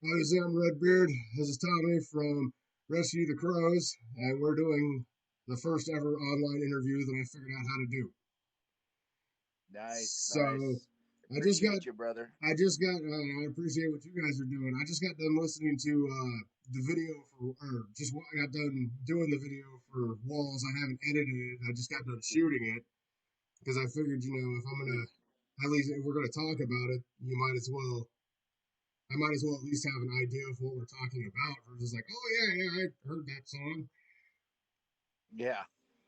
Obviously, I'm Red Beard. This is Tommy from Rescue the Crows, and we're doing the first ever online interview that I figured out how to do. Nice, So, nice. I just got, Appreciate you, brother. I appreciate what you guys are doing. I just got done listening to the video I got done doing the video for Walls. I haven't edited it. I just got done shooting it because I figured, if I'm gonna, Sweet. at least if we're gonna talk about it, I might as well at least have an idea of what we're talking about versus like, oh yeah, yeah, I heard that song. Yeah.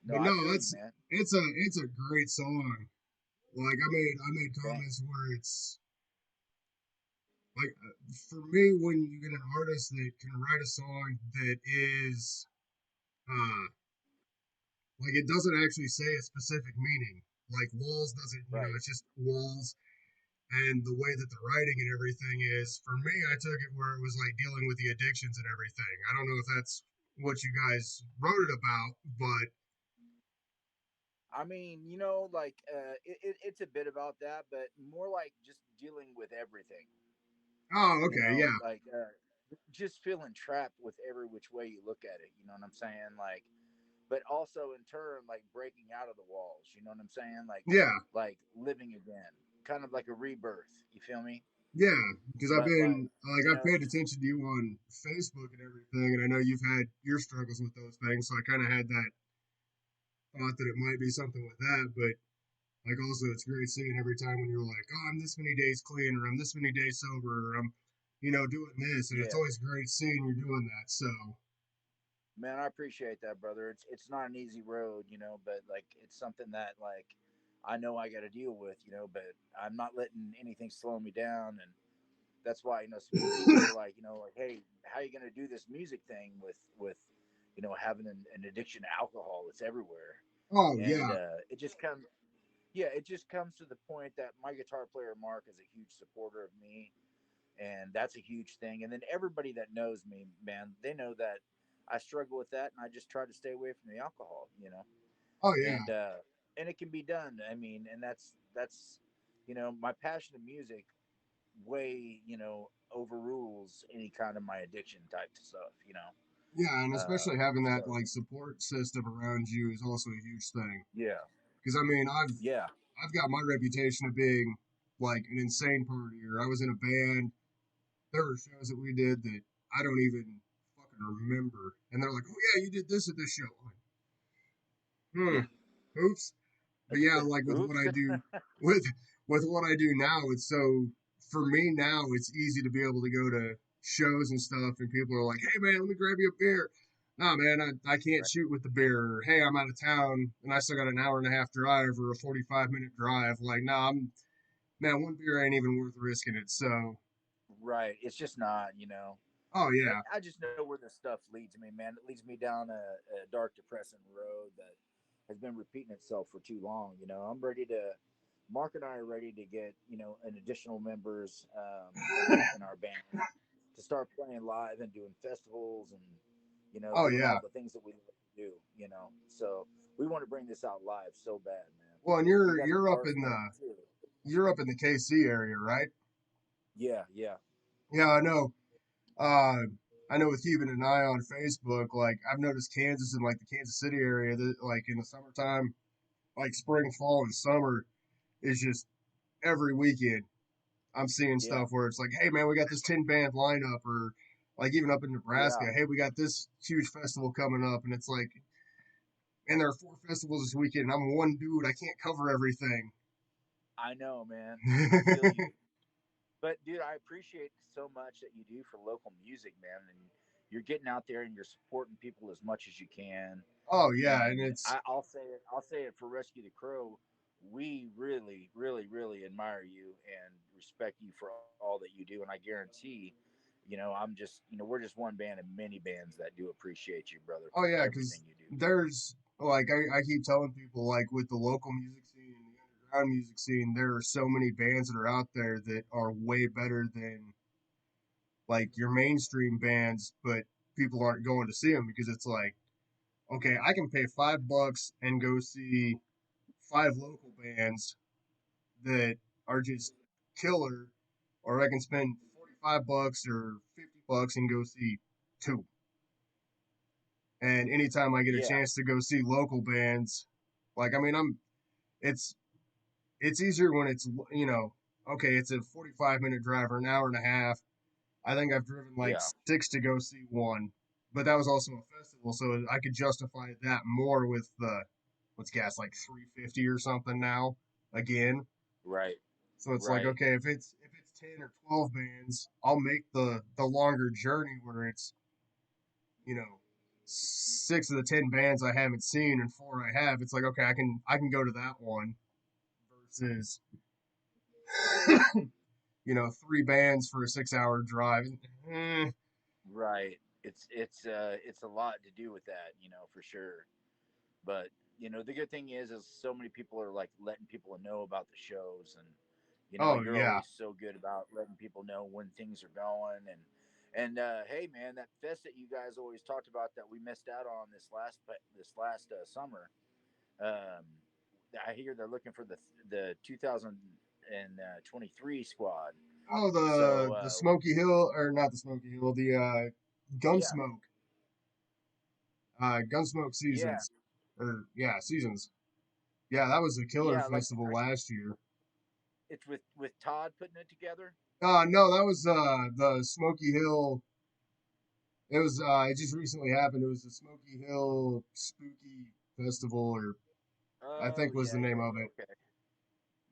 No, But I no, feel you, that's man. it's a great song. Like I made comments Thanks. where it's like for me when you get an artist that can write a song that is uh like it doesn't actually say a specific meaning. Like Walls doesn't, Right. it's just Walls and the way that the writing and everything is. For me, I took it where it was like dealing with the addictions and everything. I don't know if that's what you guys wrote it about, but I mean, it's a bit about that, but more like just dealing with everything. oh, okay, yeah, Just feeling trapped with every which way you look at it. You know what I'm saying? Like, but also in turn, like breaking out of the walls. You know what I'm saying? yeah, Like living again, kind of like a rebirth. You feel me? yeah. Because But I've paid attention to you on Facebook and everything, and I know you've had your struggles with those things, so I kind of had that thought that it might be something with that, but. Like also, it's great seeing every time when you're like, "Oh, I'm this many days clean," or "I'm this many days sober," or "I'm, doing this," and it's yeah, always great seeing you're doing that. So, man, I appreciate that, brother. It's not an easy road, but like it's something that like I know I got to deal with, but I'm not letting anything slow me down, and that's why some people are like, hey, how are you going to do this music thing with having an addiction to alcohol? It's everywhere, oh and yeah, it just comes, yeah, it just comes to the point that my guitar player Mark is a huge supporter of me, and that's a huge thing. And then everybody that knows me, man, they know that I struggle with that, and I just try to stay away from the alcohol. oh yeah, And and it can be done. I mean, and that's my passion of music way overrules any kind of my addiction type stuff. yeah, and especially having that So like support system around you is also a huge thing. yeah, Because I mean, yeah, I've got my reputation of being like an insane partier. I was in a band. There were shows that we did that I don't even fucking remember, and they're like, "Oh yeah, you did this at this show." I'm like, hmm, oops. But yeah, like with what oops, I do with with what I do now, it's so for me now it's easy to be able to go to shows and stuff and people are like, "Hey man, let me grab you a beer." Nah, man, I can't right. shoot with the beer. Or, hey, I'm out of town and I still got an hour and a half drive or a 45-minute drive. Like, nah, man, one beer ain't even worth risking it. So, Right. It's just not. oh And yeah, I just know where this stuff leads me, man. It leads me down a dark, depressing road that has been repeating itself for too long. I'm ready to. Mark and I are ready to get an additional members in our band to start playing live and doing festivals and oh doing yeah. all the things that we love to do. So we want to bring this out live so bad, man. Well, and You you're got the you're up guitar in stuff the too. you're up in the KC area, right? Yeah, yeah, Yeah, I know. Uh, I know with keeping an eye on Facebook, like I've noticed Kansas and like the Kansas City area, that like in the summertime, like spring, fall, and summer is just every weekend. I'm seeing yeah, stuff where it's like, hey man, we got this 10 band lineup, or like even up in Nebraska, yeah. hey, we got this huge festival coming up, and it's like, and there are 4 festivals this weekend, and I'm one dude, I can't cover everything. I know, man. I feel you. But dude, I appreciate so much that you do for local music, man. And you're getting out there and you're supporting people as much as you can. Oh yeah, and And it's I'll say it for Rescue the Crow. We really, really, really admire you and respect you for all that you do. And I guarantee, we're just one band of many bands that do appreciate you, brother, oh for yeah, because everything you do. there's like I keep telling people like with the local music scene and the underground music scene, there are so many bands that are out there that are way better than like your mainstream bands, but people aren't going to see them because it's like, okay, I can pay $5 and go see 5 local bands that are just killer, or I can spend $25 or $50 and go see two. And anytime I get a Yeah. chance to go see local bands, like I mean, it's it's easier when it's okay, it's a 45-minute drive or an hour and a half. I think I've driven like Yeah. six to go see one, but that was also a festival, so I could justify that more with the what's gas like 350 or something now again. Right. So it's like Right. okay, if it's 10 or 12 bands, I'll make the longer journey where it's you know six of the 10 bands I haven't seen and four I have. It's like okay, I can go to that one versus three bands for a 6 hour drive. Eh, Right. It's a lot to do with that, for sure. But the good thing is so many people are like letting people know about the shows, and oh you're yeah. always so good about letting people know when things are going. And hey, man, that fest that you guys always talked about that we missed out on this last summer. Um, I hear they're looking for the 2023 squad. Oh, So the Smoky Hill, or not the Smoky Hill, the yeah, Gunsmoke, Gunsmoke yeah, seasons, or yeah, seasons. Yeah, that was a killer yeah. Like festival last year. it's with Todd putting it together. No, that was the Smoky Hill. It was it just recently happened. It was the Smoky Hill Spooky Festival, or I Oh think was yeah, the yeah, name of yeah. it. Okay.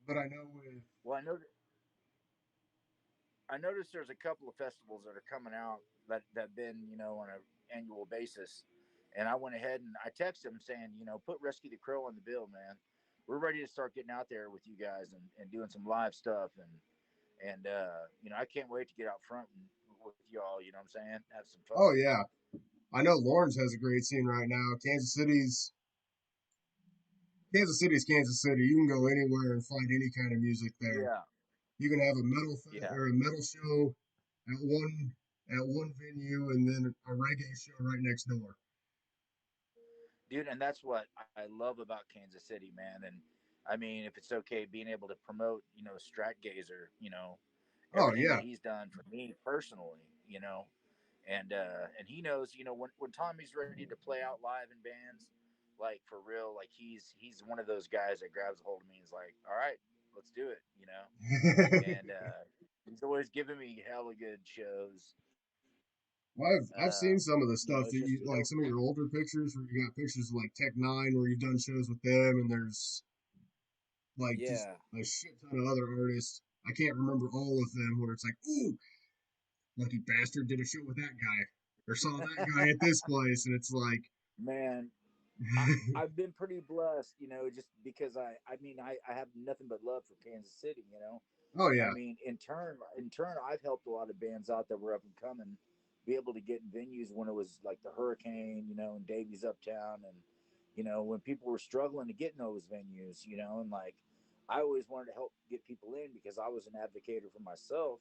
But I know with Well, I noticed there's a couple of festivals that are coming out that been on an annual basis, and I went ahead and I texted them saying put Rescue the Crow on the bill, man. We're ready to start getting out there with you guys and doing some live stuff and I can't wait to get out front with y'all. You know what I'm saying? Have some oh fun. yeah, I know Lawrence has a great scene right now. Kansas City's Kansas City. You can go anywhere and find any kind of music there. Yeah, You can have a yeah, or a metal show at one venue, and then a reggae show right next door. dude, and that's what I love about Kansas City, man. And I mean, if it's okay, being able to promote, Stratgazer, Oh everything that yeah. he's done for me personally, and he knows, when Tommy's ready to play out live in bands, like for real, like he's one of those guys that grabs a hold of me and is like, all right, let's do it. And he's always giving me hella good shows. Well, I've seen some of the It's just stuff that you like, some of your older pictures where you got pictures of like Tech Nine where you've done shows with them, and there's like just yeah. a shit ton of other artists. I can't remember all of them where it's like, ooh, lucky bastard did a show with that guy or saw that guy at this place, and it's like, Man, I've been pretty blessed, just because I have nothing but love for Kansas City. oh I yeah. mean, in turn, I've helped a lot of bands out that were up and coming be able to get in venues when it was like the Hurricane, and Davies Uptown, and when people were struggling to get in those venues, and like I always wanted to help get people in because I was an advocate for myself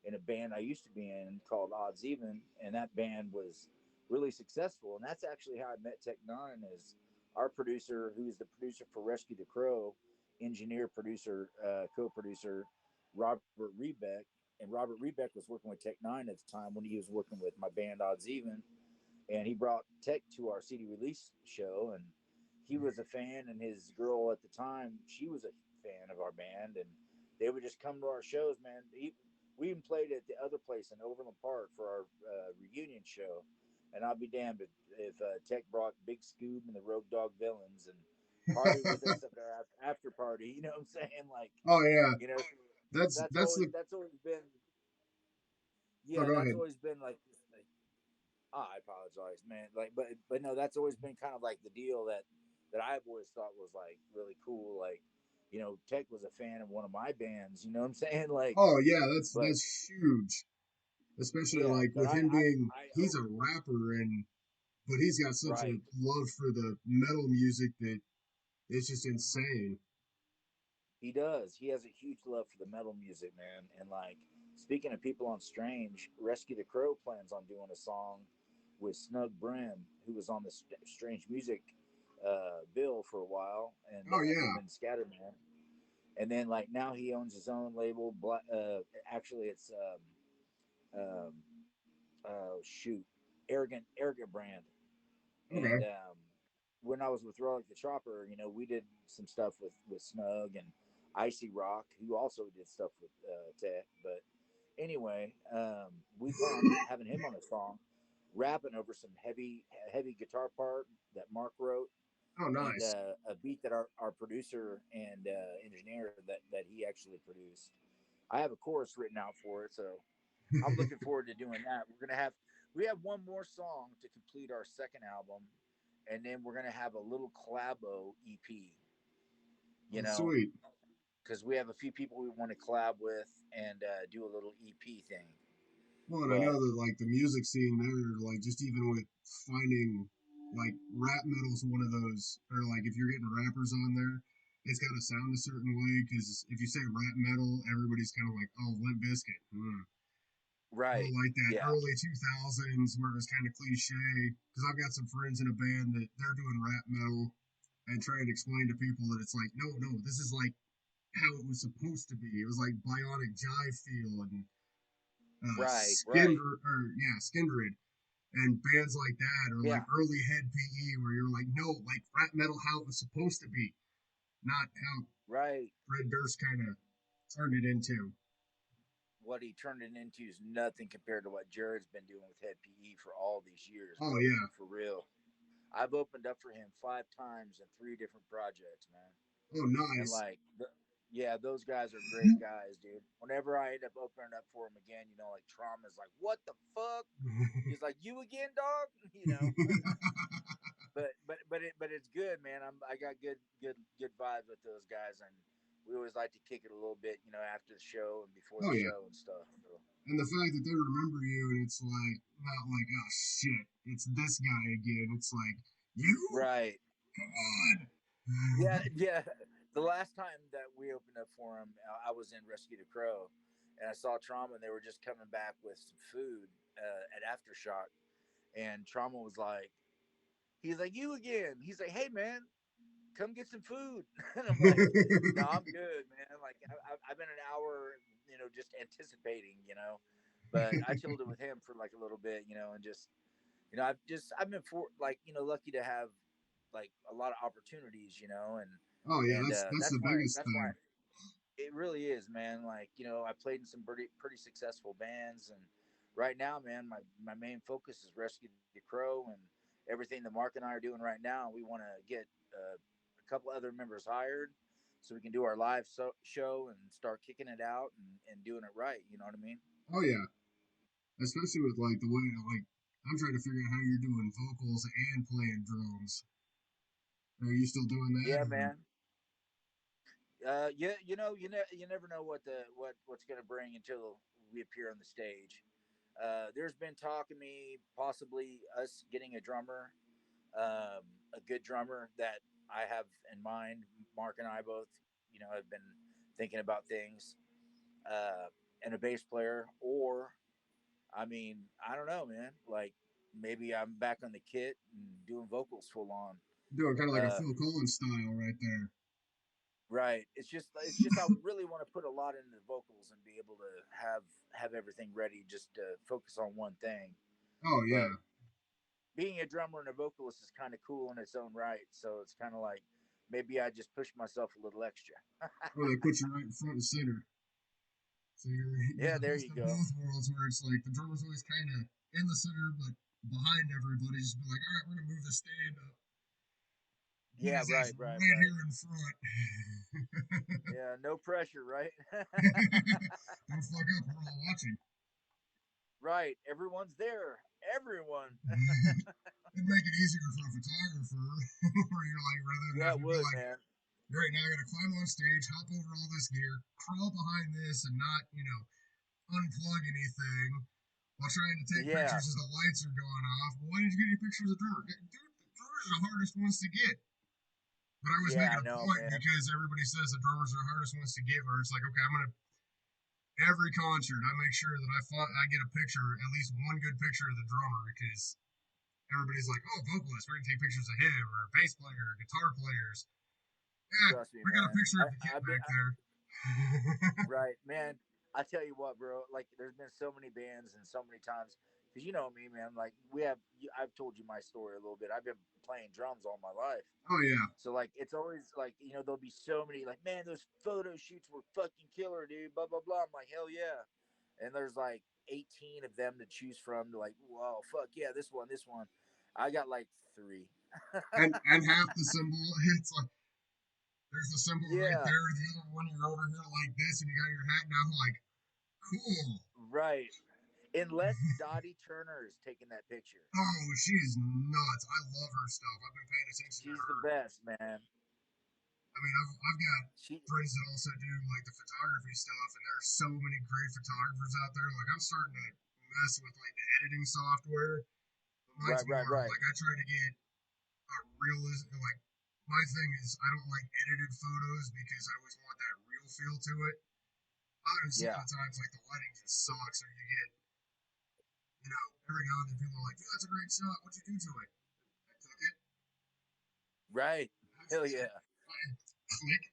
in a band I used to be in called Odds Even, and that band was really successful. And that's actually how I met Tech Nine. Is our producer, who's the producer for Rescue the Crow, engineer, producer, co-producer, Robert Rebeck. And Robert Rebeck was working with Tech Nine at the time when he was working with my band Odds Even, and he brought Tech to our CD release show, and he was a fan, and his girl at the time, she was a fan of our band, and they would just come to our shows, man. We even played at the other place in Overland Park for our reunion show, and I'll be damned if Tech brought Big Scoob and the Road Dog Villains and party with us at our after party. You know what I'm saying? Like, Oh yeah. you know, That's the. that's always been Oh, yeah, go that's ahead. always been like I apologize, man. Like, but no, that's always been kind of like the deal that I've always thought was like really cool. Like, Tech was a fan of one of my bands. You know what I'm saying? Like, Oh yeah, that's but that's huge. Especially yeah, like but with him being I he's a rapper and but he's got such a right. love for the metal music that it's just insane. He does. He has a huge love for the metal music, man. And like, speaking of people on Strange, Rescue the Crow plans on doing a song with Snug Brim, who was on the Strange Music bill for a while, and Oh him yeah. and Scatterman. And then like now he owns his own label. Actually, it's Um, oh shoot, arrogant brand. And Okay. when I was with Relic the Chopper, we did some stuff with Snug and Icy Rock, who also did stuff with Tech. But anyway, we plan on having him on a song, rapping over some heavy guitar part that Mark wrote, Oh, and nice. a beat that our producer and engineer that he actually produced. I have a chorus written out for it, so I'm looking forward to doing that. We have one more song to complete our second album, and then we're gonna have a little collabo EP. You Oh, know, sweet. because we have a few people we want to collab with and do a little EP thing. Well, and I know But that like the music scene there, like just even with finding like rap metal's one of those, or like if you're getting rappers on there, it's got to sound a certain way because if you say rap metal, everybody's kind of like, oh, Limp Bizkit. Hmm. Or right, like that yeah, early 2000s where it was kind of cliche. Because I've got some friends in a band that they're doing rap metal and trying to explain to people that it's like, no, no, this is like how it was supposed to be. It was like bionic jive feel and right, Skindred and bands like that, or like yeah, early Head PE, where you're like, no, like rap metal how it was supposed to be, not how right. Fred Durst kind of turned it into. What he turned it into is nothing compared to what Jared's been doing with Head PE for all these years, Oh brother. yeah, For real. I've opened up for him 5 times in 3 different projects, man. oh And nice. yeah, those guys are great guys, dude. Whenever I end up opening up for him again, like Trauma's like, what the fuck? He's like, you again, dog? But it's good, man. I got good vibes with those guys, and we always like to kick it a little bit, after the show and before Oh the yeah, show and stuff. So. and the fact that they remember you and it's like not like oh shit, it's this guy again. It's like you, Right. come on. Yeah, yeah. The last time that we opened up for him, I was in Rescue the Crow, and I saw Trauma, and they were just coming back with some food at Aftershock, and Trauma was like, he's like, you again. He's like, hey man, come get some food, and I'm like, no, I'm good, man. Like I've been an hour, just anticipating, but I chilled it with him for like a little bit, and just I've been lucky to have like a lot of opportunities, Oh yeah, and that's the biggest that's why thing. it really is, man. Like I played in some pretty successful bands, and right now, man, my main focus is Rescue the Crow and everything that Mark and I are doing right now. We want to get a couple other members hired so we can do our live show and start kicking it out and doing it right. You know what I mean? Oh yeah, especially with like the way like I'm trying to figure out how you're doing vocals and playing drums. Are you still doing that Yeah, or? man. Yeah, you never know what's going to bring until we appear on the stage. There's been talk of me possibly us getting a drummer, a good drummer that I have in mind. Mark and I both, have been thinking about things, uh, and a bass player, or I mean, I don't know, man. Like maybe I'm back on the kit and doing vocals full on. Doing kind of like a Uh, Phil Collins style right there. Right. It's just I really want to put a lot into the vocals and be able to have everything ready just to focus on one thing. Oh But yeah. being a drummer and a vocalist is kind of cool in its own right. So it's kind of like maybe I just push myself a little extra. Or they put you right in front and center. So you're Yeah, the there best you of go. both worlds, where it's like the drummer's always kind of in the center, but behind everybody. Just be like, all right, we're gonna move the stand up. Get Yeah, his ass right, right, right right. here in front. Yeah, no pressure, right? Don't fuck up. We're all watching. Right. Everyone's there. Everyone. It'd make it easier for a photographer, where you're like, rather than Yeah, it having to be would, like, man. right now I gotta climb on stage, hop over all this gear, crawl behind this, and not, unplug anything while trying to take Yeah. pictures as the lights are going off. Well, why didn't you get any pictures of the drummer? Dude, the drummers are the hardest ones to get. But I was Yeah, making I a know, point man. because everybody says the drummers are the hardest ones to get. Where it's like, okay, I'm gonna every concert I make sure that I get a picture, at least one good picture of the drummer, because everybody's like, oh, vocalist, we're gonna take pictures of him or bass player, or guitar players. Yeah, Trust me, we got a man. picture of the kid I've been back there. right, man. I tell you what, bro. Like, there's been so many bands and so many times because you know me, man. Like, we have. I've told you my story a little bit. I've been playing drums all my life, Oh yeah, so like it's always like there'll be so many like, man, those photo shoots were fucking killer, dude. Blah blah blah. I'm like, hell yeah. And there's like 18 of them to choose from. Like, wow, fuck yeah, this one, this one. I got like three. and half the symbol, it's like there's the symbol right Yeah, there. The other one, you're over here like this, and you got your hat down. Like, cool. right. Unless Dottie Turner is taking that picture, Oh, she's nuts. I love her stuff. I've been paying attention to she's the her. best, man. I mean, I've got She, friends that also do like the photography stuff, and there's so many great photographers out there. Like, I'm starting to mess with like the editing software. But mine's right, right, more right. like I try to get a realism. Like, my thing is I don't like edited photos because I always want that real feel to it. Some of Yeah, the times, like the lighting just sucks, or you get, every now and then people are like, "Dude, that's a great shot. What'd you do to it?" I took it. right. Hell yeah. I click.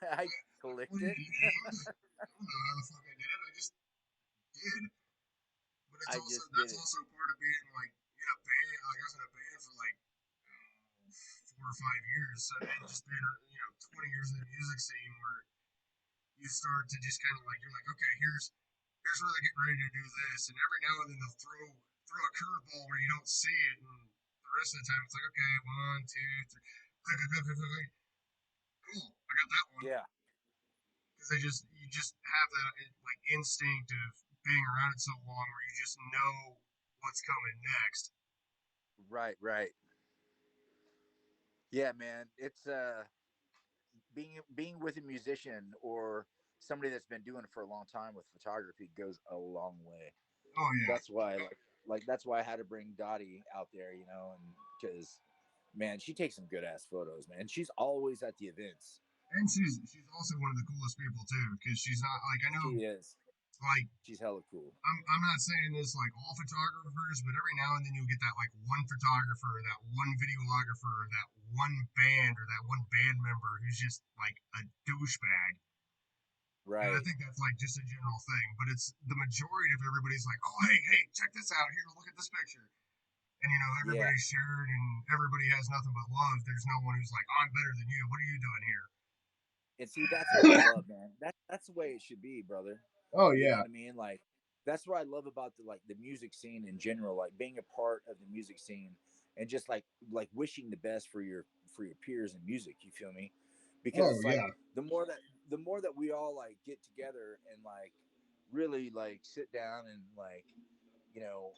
I I clicked pointed it. and aimed. I don't know how the fuck I did it. I just did. But I just did that's it. also part of being like in a band. Like I was in a band for like 4 or 5 years, so and just being 20 years in the music scene where you start to just kind of like you're like, okay, here's where they're getting ready to do this, and every now and then they'll throw a curveball where you don't see it, and the rest of the time it's like, okay, one, two, three, click, click, click, click, click, click. Cool, I got that one. Yeah, Because you just have that like instinct of being around it so long where you just know what's coming next. right, right. Yeah, man. It's being with a musician or somebody that's been doing it for a long time with photography goes a long way. Oh yeah, That's why, like that's why I had to bring Dottie out there, and because man, she takes some good ass photos, man. She's always at the events. and she's also one of the coolest people too because she's not like I know She is. like She's hella cool. I'm not saying this like all photographers, but every now and then you'll get that like one photographer, that one videographer, that one band or that one band member who's just like a douchebag. And I Right. think that's like just a general thing, but it's the majority of everybody's like, oh hey, check this out here, look at this picture. And Yeah. everybody's shared and everybody has nothing but love. There's no one who's like, I'm better than you. What are you doing here? And see, that's what I love, man. That's the way it should be, brother. Oh You know yeah. what I mean? Like that's what I love about the music scene in general, like being a part of the music scene and just like wishing the best for your peers in music, you feel me? Because Oh it's like yeah. the more that we all like get together and like really like sit down and like, you know,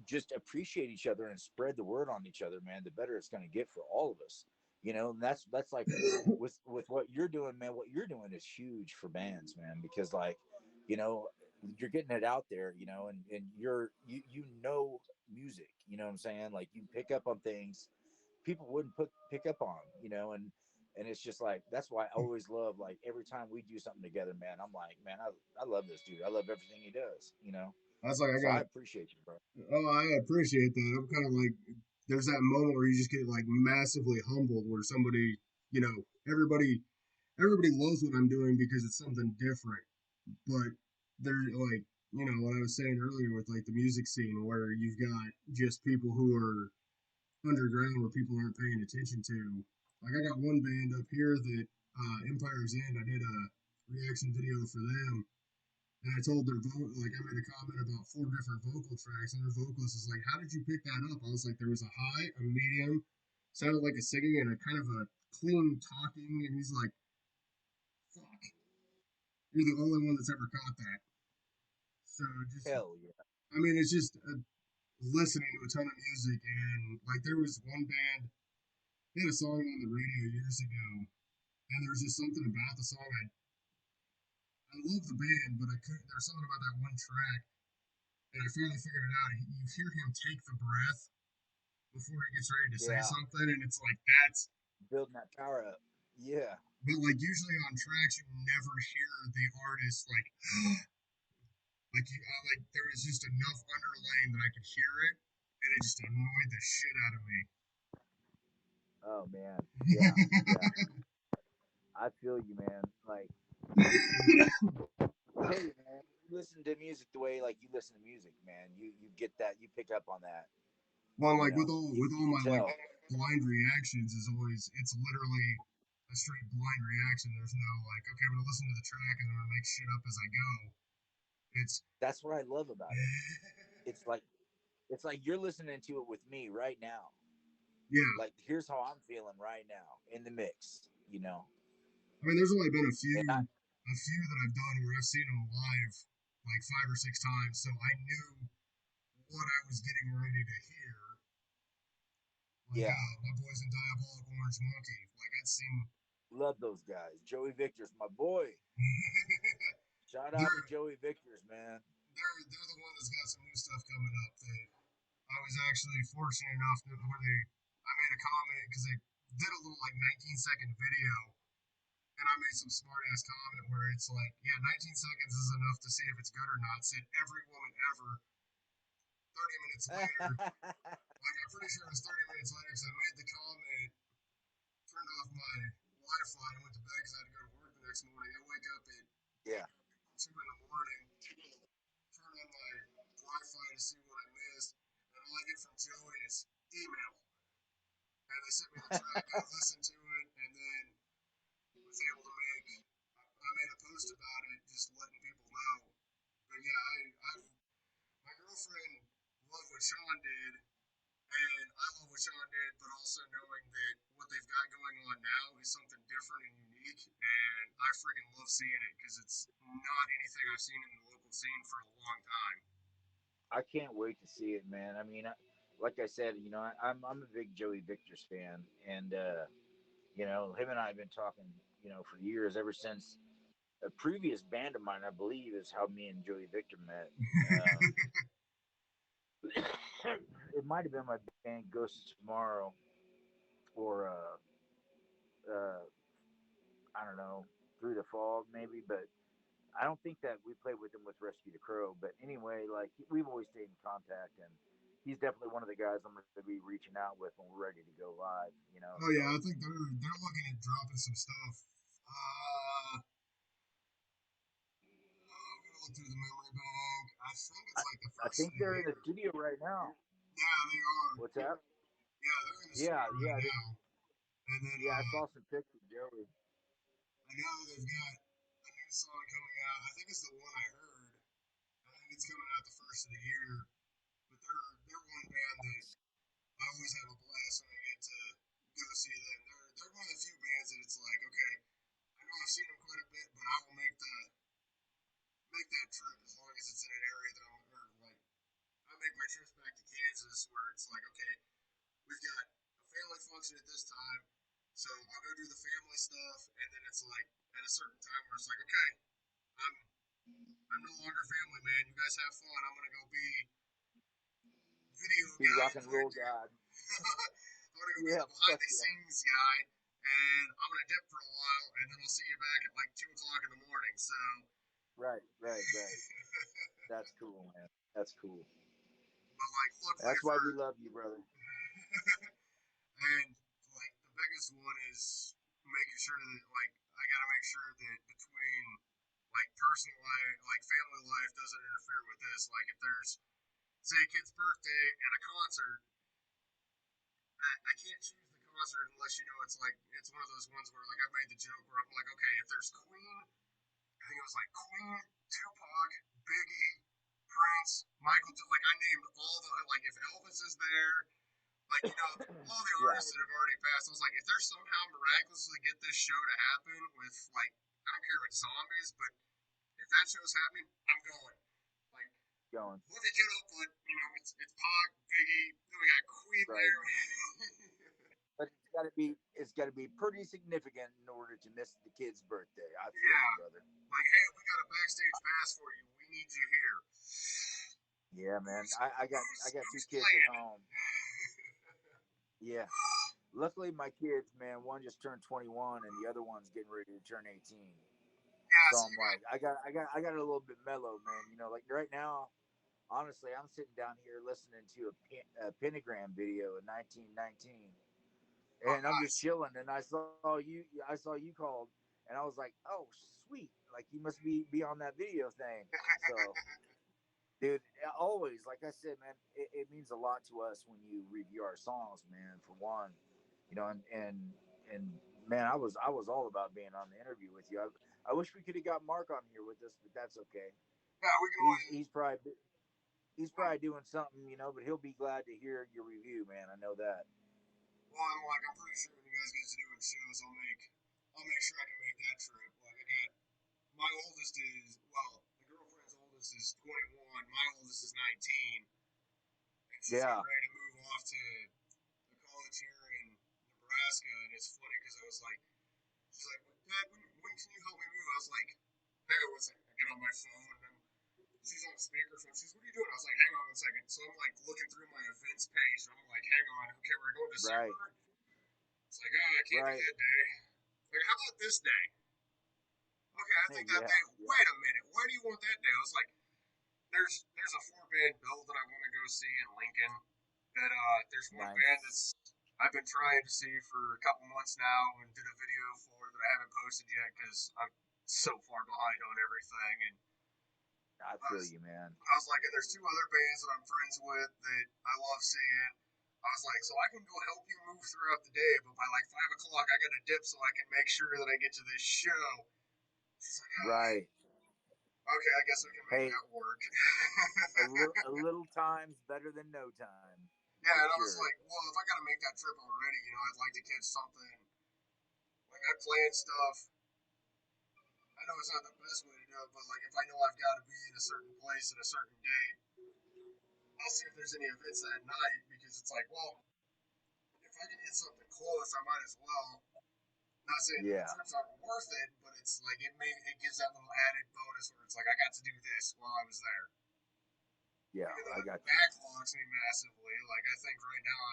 just appreciate each other and spread the word on each other, man, the better it's going to get for all of us. And that's like with what you're doing, man. What you're doing is huge for bands, man, because like, you know, you're getting it out there, and you know music. You know what I'm saying? Like you pick up on things people wouldn't pick up on, and it's just like that's why I always love like every time we do something together, man. I'm like, man, I love this dude. I love everything he does. That's like I So I got. appreciate you, bro. Oh, I appreciate that. I'm kind of like, there's that moment where you just get like massively humbled, where somebody, you know, everybody loves what I'm doing because it's something different. But they're like, what I was saying earlier with like the music scene, where you've got just people who are underground, where people aren't paying attention to. Like I got one band up here that Empire's End. I did a reaction video for them, and I told like I made a comment about 4 different vocal tracks, and their vocalist is like, "How did you pick that up?" I was like, "There was a high, a medium, sounded like a singing, and a kind of a clean talking." And he's like, "Fuck, you're the only one that's ever caught that." So just, Hell yeah. I mean, it's just listening to a ton of music, and like there was one band, they had a song on the radio years ago, and there was just something about the song. I love the band, but I couldn't. There was something about that one track, and I finally figured it out. You hear him take the breath before he gets ready to say Yeah. something, and it's like that's. Building that power up. Yeah. But like usually on tracks, you never hear the artist like there was just enough underlaying that I could hear it, and it just annoyed the shit out of Oh man. Yeah. Yeah. me. I feel you, man. Like I tell you, man, you listen to music the way like you listen to music, man. You get that, you pick up on that. Well, You like know, with you all can my like tell. blind reactions is always it's literally a straight blind reaction. There's no like, okay, I'm gonna listen to the track and I'm gonna make shit up as I go. It's That's what I love about it. It's like it's like you're listening to it with me right now. yeah. Like here's how I'm feeling right now in the mix. I mean, there's only been And I a few that I've done where I've seen them live like 5 or 6 times, so I knew what I was getting ready to hear. Like yeah, my boys in Diabolic Orange Monkey. Like I'd seen. love those guys. Joey Victor's my boy. Shout out to they're Joey Victor's, man. they're the one that's got some new stuff coming up. That I was actually fortunate enough that where they I made a comment because they did a little like 19-second video, and I made some smart ass comment where it's like, yeah, 19 seconds is enough to see if it's good or not. Said every woman ever. 30 minutes later, like I'm pretty sure it was 30 minutes later because I made the comment, turned off my Wi-Fi, and went to bed because I had to go to work the next morning. I wake up at Yeah. 2 in the morning, turn on my Wi-Fi to see what I missed, and all I get from Joey is email. And they sent me the track. I listened to it, and then was able to make. I made a post about it, just letting people know. But yeah, I've my girlfriend loved what Sean did, and I love what Sean did, but also knowing that what they've got going on now is something different and unique, and I freaking love seeing it because it's not anything I've seen in the local scene for a long time. I can't wait to see it, man. I mean, like I said, I'm a big Joey Victor's fan, and him and I have been talking, for years ever since a previous band of mine, I believe, is how me and Joey Victor met. It might have been my band Ghosts of Tomorrow, or uh, I don't know, Through the Fog, maybe, but I don't think that we played with him with Rescue the Crow. But anyway, like we've always stayed in contact, and he's definitely one of the guys I'm going to be reaching out with when we're ready to go live. Oh yeah, So I think they're looking at dropping some stuff. I'm gonna look through the memory bank. I think it's like the I first of think the they're in the year. studio right now. Yeah, they are. What's that? Yeah, they're in the Yeah, studio right yeah, now. And then yeah. I saw some pictures, Joey. I know they've got a new song coming out. I think it's the one I heard. I think it's coming out the first of the year. But they're one band that I always have a blast when I get to go see them. They're one of the few bands that it's like, okay, I know I've seen them quite a bit, but I will make that trip as long as it's in an area that I'm or like I make my trips back to Kansas where it's like, okay, we've got a family function at this time, so I'll go do the family stuff, and then it's like at a certain time where it's like, okay, I'm I'm no longer family man. You guys have fun. I'm gonna go be video Be guy rock and and roll god. I'm gonna go be Yeah, the behind fuck the yeah. scenes guy, and I'm gonna dip for a while, and then I'll see you back at like 2 o'clock in the morning. So, Right, right, right. That's cool, man. That's cool. but like, luckily That's why for we love you, brother. and like the biggest one is making sure that like I gotta make sure that between like personal life, like family life, doesn't interfere with this. Like if there's say a kid's birthday and a concert, I can't choose the concert unless you know it's like it's one of those ones where like I've made the joke where I'm like, okay, if there's Queen, I think it was like Queen, Tupac, Biggie, Prince, Michael, like I named all the like if Elvis is there, like all the Yeah, artists that have already passed. I was like, if there's somehow miraculously get this show to happen with like I don't care if it's zombies, but if that show's happening, I'm going. Like going. look at get up, but it's Pac, Biggie, then we got Queen Right. there. But it's got to be pretty significant in order to miss the kid's birthday. I feel you, Yeah. brother. Like, hey, we got a backstage pass for you. We need you here. Yeah, man. I got two Who's kids at playing? home. Yeah. Luckily, my kids, man, one just turned 21 and the other one's getting ready to turn 18. Yeah, So so I'm you got like, I got it a little bit mellow, man. Like right now, honestly, I'm sitting down here listening to a pentagram video in 1919, oh and I'm just nice. chilling. And I saw you called, And I was like, oh sweet, like you must be on that video thing. So dude, always, like I said, man, it means a lot to us when you review our songs, man. For one, and man, I was all about being on the interview with you. I wish we could have got Mark on here with us, but that's okay. Yeah, we can He's always. he's probably he's probably doing something, but he'll be glad to hear your review, man. I know that. Well, I'm pretty sure when you guys get to doing shows, I'll make sure I can make that trip. Like I got my oldest is the girlfriend's oldest is 21. My oldest is 19, and she's getting Yeah, ready to move off to a college here in Nebraska. And it's funny because I was like, she's like, Dad, when can you help me move? I was like, hang on one second. I get on my phone and she's on the speakerphone. She's, what are you doing? I was like, hang on one second. So I'm like looking through my events page and I'm like, hang on. Okay, we're going right, December. It's like, oh, I can't do right. that day. Like, how about this day? Okay, I think that Yeah, day. yeah, Wait a minute. Why do you want that day? I was like, there's a four band bill that I want to go see in Lincoln. That there's one band nice. that's I've been trying to see for a couple months now and did a video for that I haven't posted yet because I'm so far behind on everything. And I I feel was you, man. I was like, and there's two other bands that I'm friends with that I love seeing. I was like, so I can go help you move throughout the day, but by like 5 o'clock I got to dip so I can make sure that I get to this show. She's like, Right. okay, I guess we can make Hey, that work. a little time's better than no time, Yeah, for and I was sure. like, well, if I got to make that trip already, I'd like to catch something. Like I plan stuff. I know it's not the best way to do it, but like if I know I've got to be in a certain place at a certain date, I'll see if there's any events that night because it's like, well, if I can hit something close, I might as well. Not saying that the Yeah, trips aren't worth it, but it's like it gives that little added bonus where it's like I got to do this while I was there. yeah, Even though I it got you. backlogs me massively, like I think right now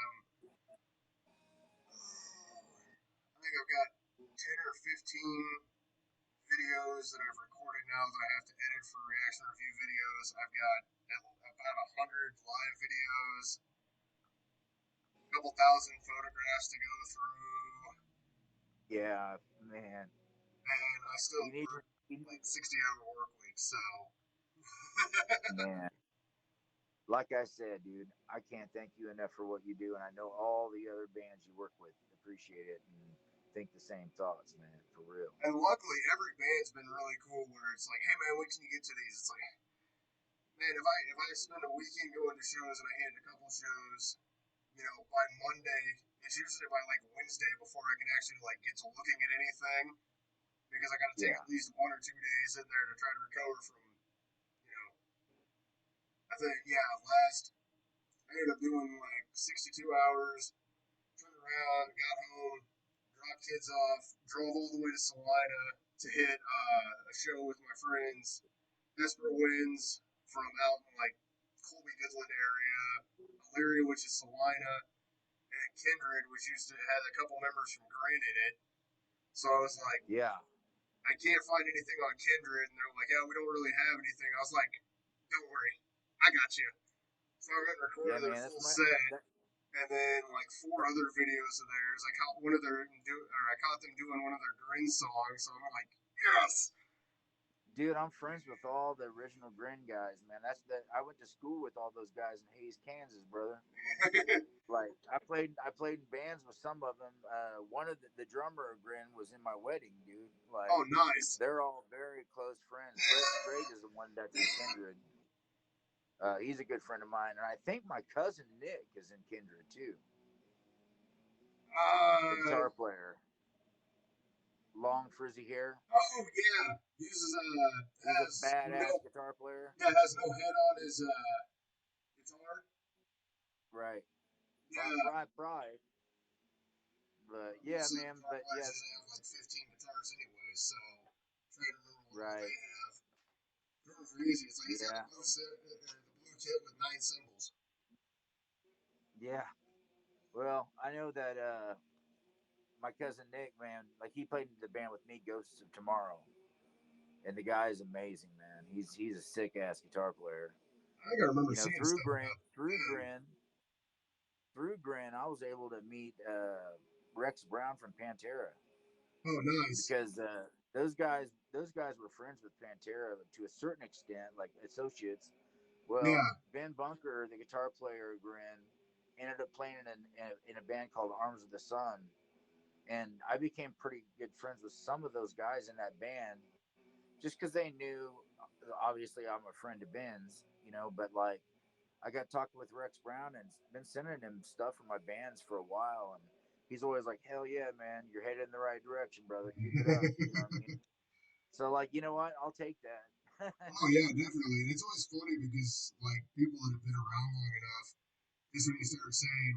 I think I've got 10 or 15 videos that I've recorded now that I have to edit for reaction review videos. I've got about 100 live videos, a couple thousand photographs to go through, Yeah, man. and I still You need to, work you need, like 60-hour work weeks. So, man. Like I said, dude, I can't thank you enough for what you do, and I know all the other bands you work with appreciate it and think the same thoughts, man. For real. and luckily every band's been really cool. Where it's like, hey man, when can you get to these? It's like, man, if I spend a weekend going to shows and I hit a couple shows, by Monday, it's usually by like Wednesday before I can actually like get to looking at anything because I got to take Yeah, at least 1 or 2 days in there to try to recover from, you know, I think, yeah, last, I ended up doing like 62 hours, turned around, got home, dropped kids off, drove all the way to Salina to hit a show with my friends, Desperate Winds from out in like Colby Goodland area, Elyria, which is Salina, and Kindred, which used to have a couple members from Green in it. So I was like, yeah, I can't find anything on Kindred, and they're like, yeah, we don't really have anything. I was like, don't worry, I got you. So I went and yeah, recorded their man. That's full my set, that, and then like four other videos of theirs. I caught one of their I caught them doing one of their Grin songs. So I'm like, yes. dude. I'm friends with all the original Grin guys, man. That's that. I went to school with all those guys in Hayes, Kansas, brother. Like I played in bands with some of them. One of the drummer of Grin was in my wedding, dude. Like Oh, nice. they're all very close friends. Greg is the one that's in Kindred. He's a good friend of mine, and I think my cousin Nick is in Kindred too. The Uh, guitar player, long frizzy hair. oh yeah, uses He's a has badass no guitar player. yeah has no head on his guitar. Right. Yeah, Pride. But yeah, most of the man. guitar But players yeah, usually have like 15 guitars anyway. So trying to remember what all they right. have. Drums are easy. It's like he's got Yeah. the blue kit with 9 cymbals. Yeah. Well, I know that my cousin Nick, man, like he played in the band with me, Ghosts of Tomorrow, and the guy is amazing, man. He's a sick ass guitar player. I gotta remember You know, seeing stuff about him. Through Grin, I was able to meet Rex Brown from Pantera Oh, nice. because those guys were friends with Pantera to a certain extent, like associates. Well, Yeah, Ben Bunker, the guitar player of Grin, ended up playing in a band called Arms of the Sun, and I became pretty good friends with some of those guys in that band, just because they knew. Obviously, I'm a friend of Ben's, but like I got talking with Rex Brown and been sending him stuff from my bands for a while, and he's always like, "Hell yeah, man, you're headed in the right direction, brother. Keep it up." You know what I mean? So like, you know what? I'll take that. oh yeah, definitely. And it's always funny because like people that have been around long enough, is when you start saying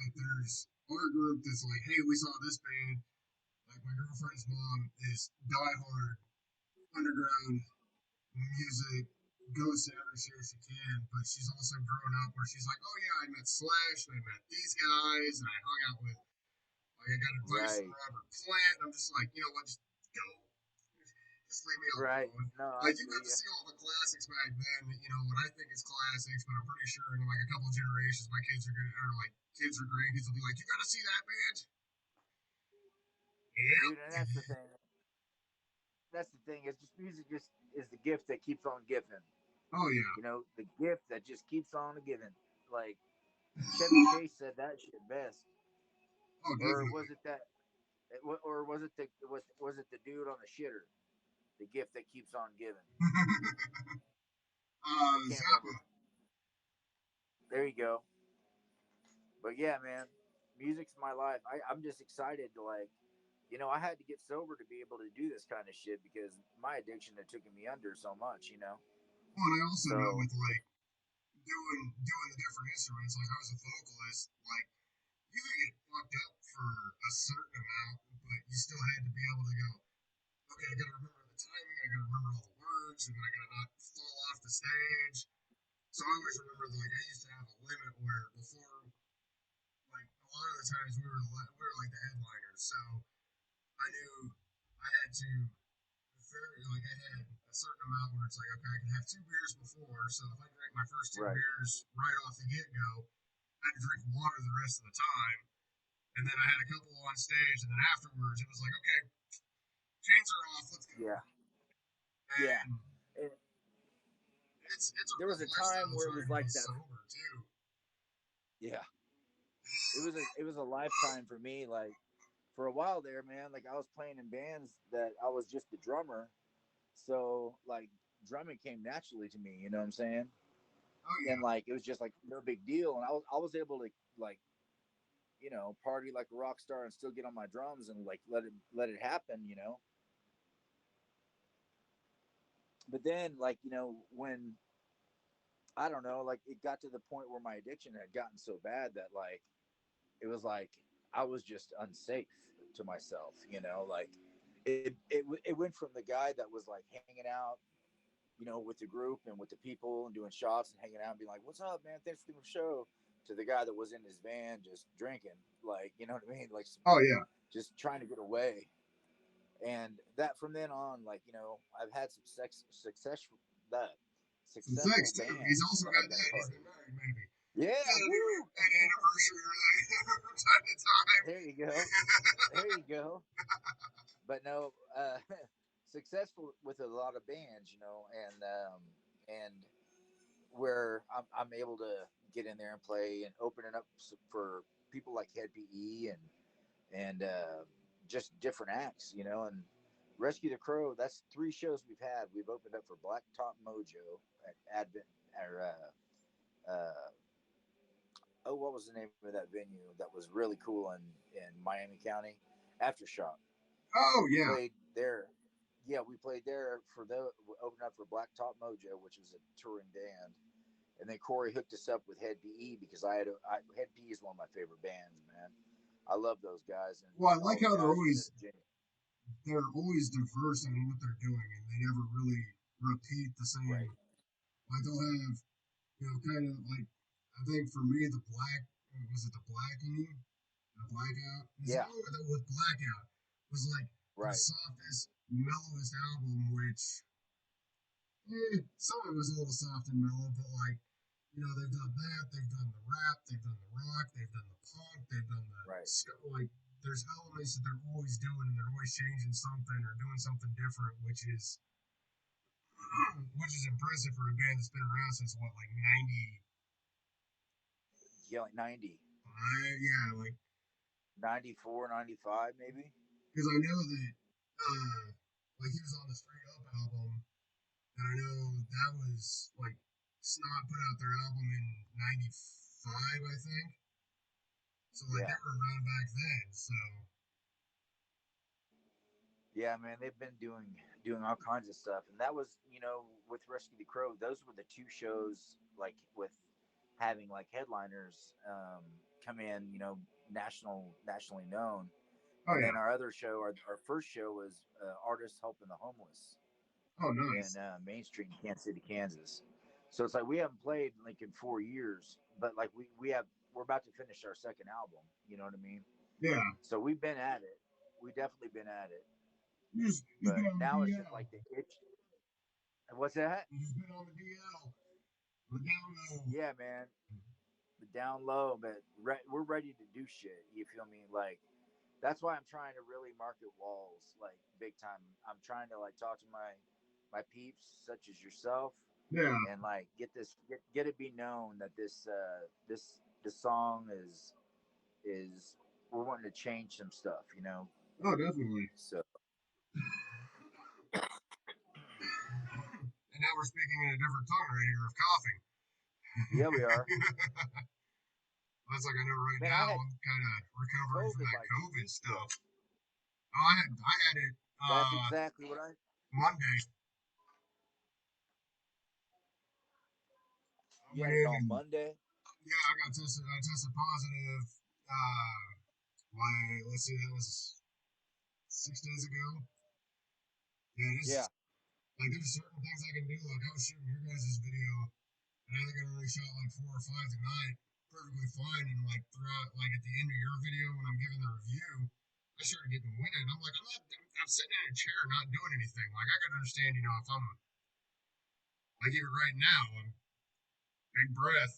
like there's our group that's like, hey, we saw this band. Like my girlfriend's mom is diehard underground music, goes to every show she can, but she's also grown up where she's like, oh yeah, I met Slash and I met these guys and I hung out with like I got advice from Right, Robert Plant. And I'm just like, you know what, just go. Just leave me right. alone. No, I Like you feel got to you, see all the classics back then. You know what I think is classics, but I'm pretty sure in like a couple generations, my kids are gonna, or like kids or grandkids will be like, you got to see that band. dude. And Yep. that's the thing. That's the thing. It's just music. Just is the gift that keeps on giving. Oh yeah. The gift that just keeps on giving. Like Chevy Chase said that shit best, Oh or definitely. was it that? Or was it the dude on the shitter? The gift that keeps on giving. I can't Zappa. remember. There you go. But yeah, man, music's my life. I'm just excited to like, I had to get sober to be able to do this kind of shit because my addiction had taken me under so much. Well, and I also know So with like doing the different instruments, like I was a vocalist, like you could get fucked up for a certain amount, but you still had to be able to go, okay, I gotta remember the timing, I gotta remember all the words, and then I gotta not fall off the stage. So I always remember like I used to have a limit where before like a lot of the times we were like the headliners, so I knew I had to very like I had a certain amount where it's like okay I can have 2 beers before, so if I drank my first two right, beers right off the get go, I had to drink water the rest of the time, and then I had a couple on stage, and then afterwards it was like okay chains are off, let's go, yeah, yeah. and And it's a there was rough a time lifestyle where it trying was to be like that. sober too. Yeah, it was a lifetime for me. Like for a while there, man. Like I was playing in bands that I was just the drummer, so like drumming came naturally to me. You know what I'm saying? Oh And yeah, like it was just like no big deal. And I was able to like party like a rock star and still get on my drums and like let it happen. But then like when I don't know, like it got to the point where my addiction had gotten so bad that like it was like I was just unsafe to myself. Like it went from the guy that was like hanging out, with the group and with the people and doing shots and hanging out and being like, "What's up, man? Thanks for the show," to the guy that was in his van just drinking, like you know what I mean, like oh yeah. just trying to get away. And that from then on, like I've had some that Some successful sex too. He's bands also that got I've been a that. He's part of. been married maybe. Yeah, Gotta do woo! an anniversary or that from time to time. There you go. There you go. But no, successful with a lot of bands, and where I'm able to get in there and play and open it up for people like Head PE and just different acts. And Rescue the Crow. That's 3 shows we've had. We've opened up for Blacktop Mojo at Advent or what was the name of that venue that was really cool in Miami County? Aftershock. Oh We yeah. played there. Yeah, we played there for the opened up for Blacktop Mojo, which was a touring band. And then Corey hooked us up with Head PE because Head PE is one of my favorite bands, man. I love those guys and Well, I like all the how guys in the gym. they're always diverse in what they're doing, and they never really repeat the Right. same. Like they'll have, kind of like I think for me the black was it the blackening, the blackout. The Yeah. song with blackout was like their Right. softest, mellowest album, which some of it was a little soft and mellow, but like they've done that, they've done the rap, they've done the rock, they've done the punk, they've done the Right. like. there's elements that they're always doing, and they're always changing something or doing something different, which is impressive for a band that's been around since what, like 90. Yeah, like 90, Yeah, like 94, 95, maybe. because I know that like he was on the Straight Up album, and I know that was like Snot put out their album in '95, I think. So like they Yeah. were around back then. So Yeah, man, they've been doing all kinds of stuff, and that was, with Rescue the Crow. Those were the two shows, like, with having like headliners come in, nationally known, oh and then yeah, our other show, our first show was Artists Helping the Homeless oh in nice, Main Street in Kansas City, Kansas. So it's like we haven't played like in 4 years, but like we're about to finish our second album. You know what I mean? yeah. So we've been at it. We definitely been at it. You just been But on the now it's just like DL. the itch. What's that? You just been on the DL. The down low. Yeah, man. The down low, but we're ready to do shit. You feel me? Like that's why I'm trying to really market walls like big time. I'm trying to like talk to my peeps such as yourself, Yeah. and like get it be known that this song is we're wanting to change some stuff. Oh, definitely. So And now we're speaking in a different tongue right here of coughing. yeah, we are. That's like I know right Man, now I had I'm kind of recovering from COVID that like two COVID weeks ago. stuff. Oh, I had it That's exactly what I. Monday. I You went had it in on and Monday. yeah, I got tested. I tested positive. Let's see, that was 6 days ago. Yeah, Yeah, like there's certain things I can do. Like I was shooting your guys' video, and I think I only shot like 4 or 5 tonight, perfectly fine. And like throughout, like at the end of your video when I'm giving the review, I started getting winded. I'm like, I'm sitting in a chair not doing anything. Like I could understand, if I'm like even right now, I'm big breath.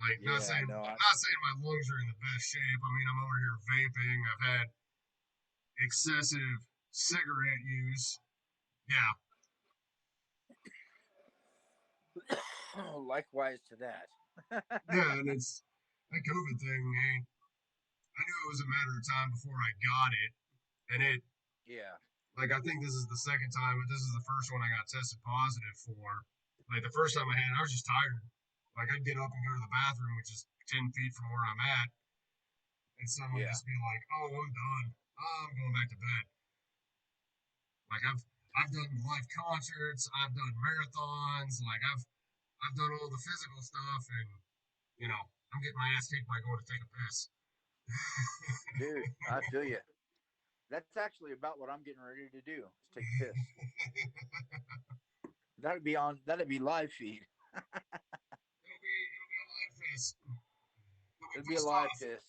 Like yeah, I know. not saying my lungs are in the best shape. I mean, I'm over here vaping. I've had excessive cigarette use. Yeah, Likewise to that. yeah, and it's that COVID thing, man. I knew it was a matter of time before I got it, and it Yeah, like I think this is the second time, but this is the first one I got tested positive for. Like the first time I had, it, I was just tired. Like I'd get up and go to the bathroom, which is 10 feet from where I'm at, and suddenly yeah, just be like, "Oh, I'm done. I'm going back to bed." Like I've done live concerts, I've done marathons, like I've done all the physical stuff, and I'm getting my ass kicked by going to take a piss. dude, I feel you. That's actually about what I'm getting ready to do. Is take a piss. That'd be live feed. It'll be a live piss. You'll be It'd be a pissed live off. piss.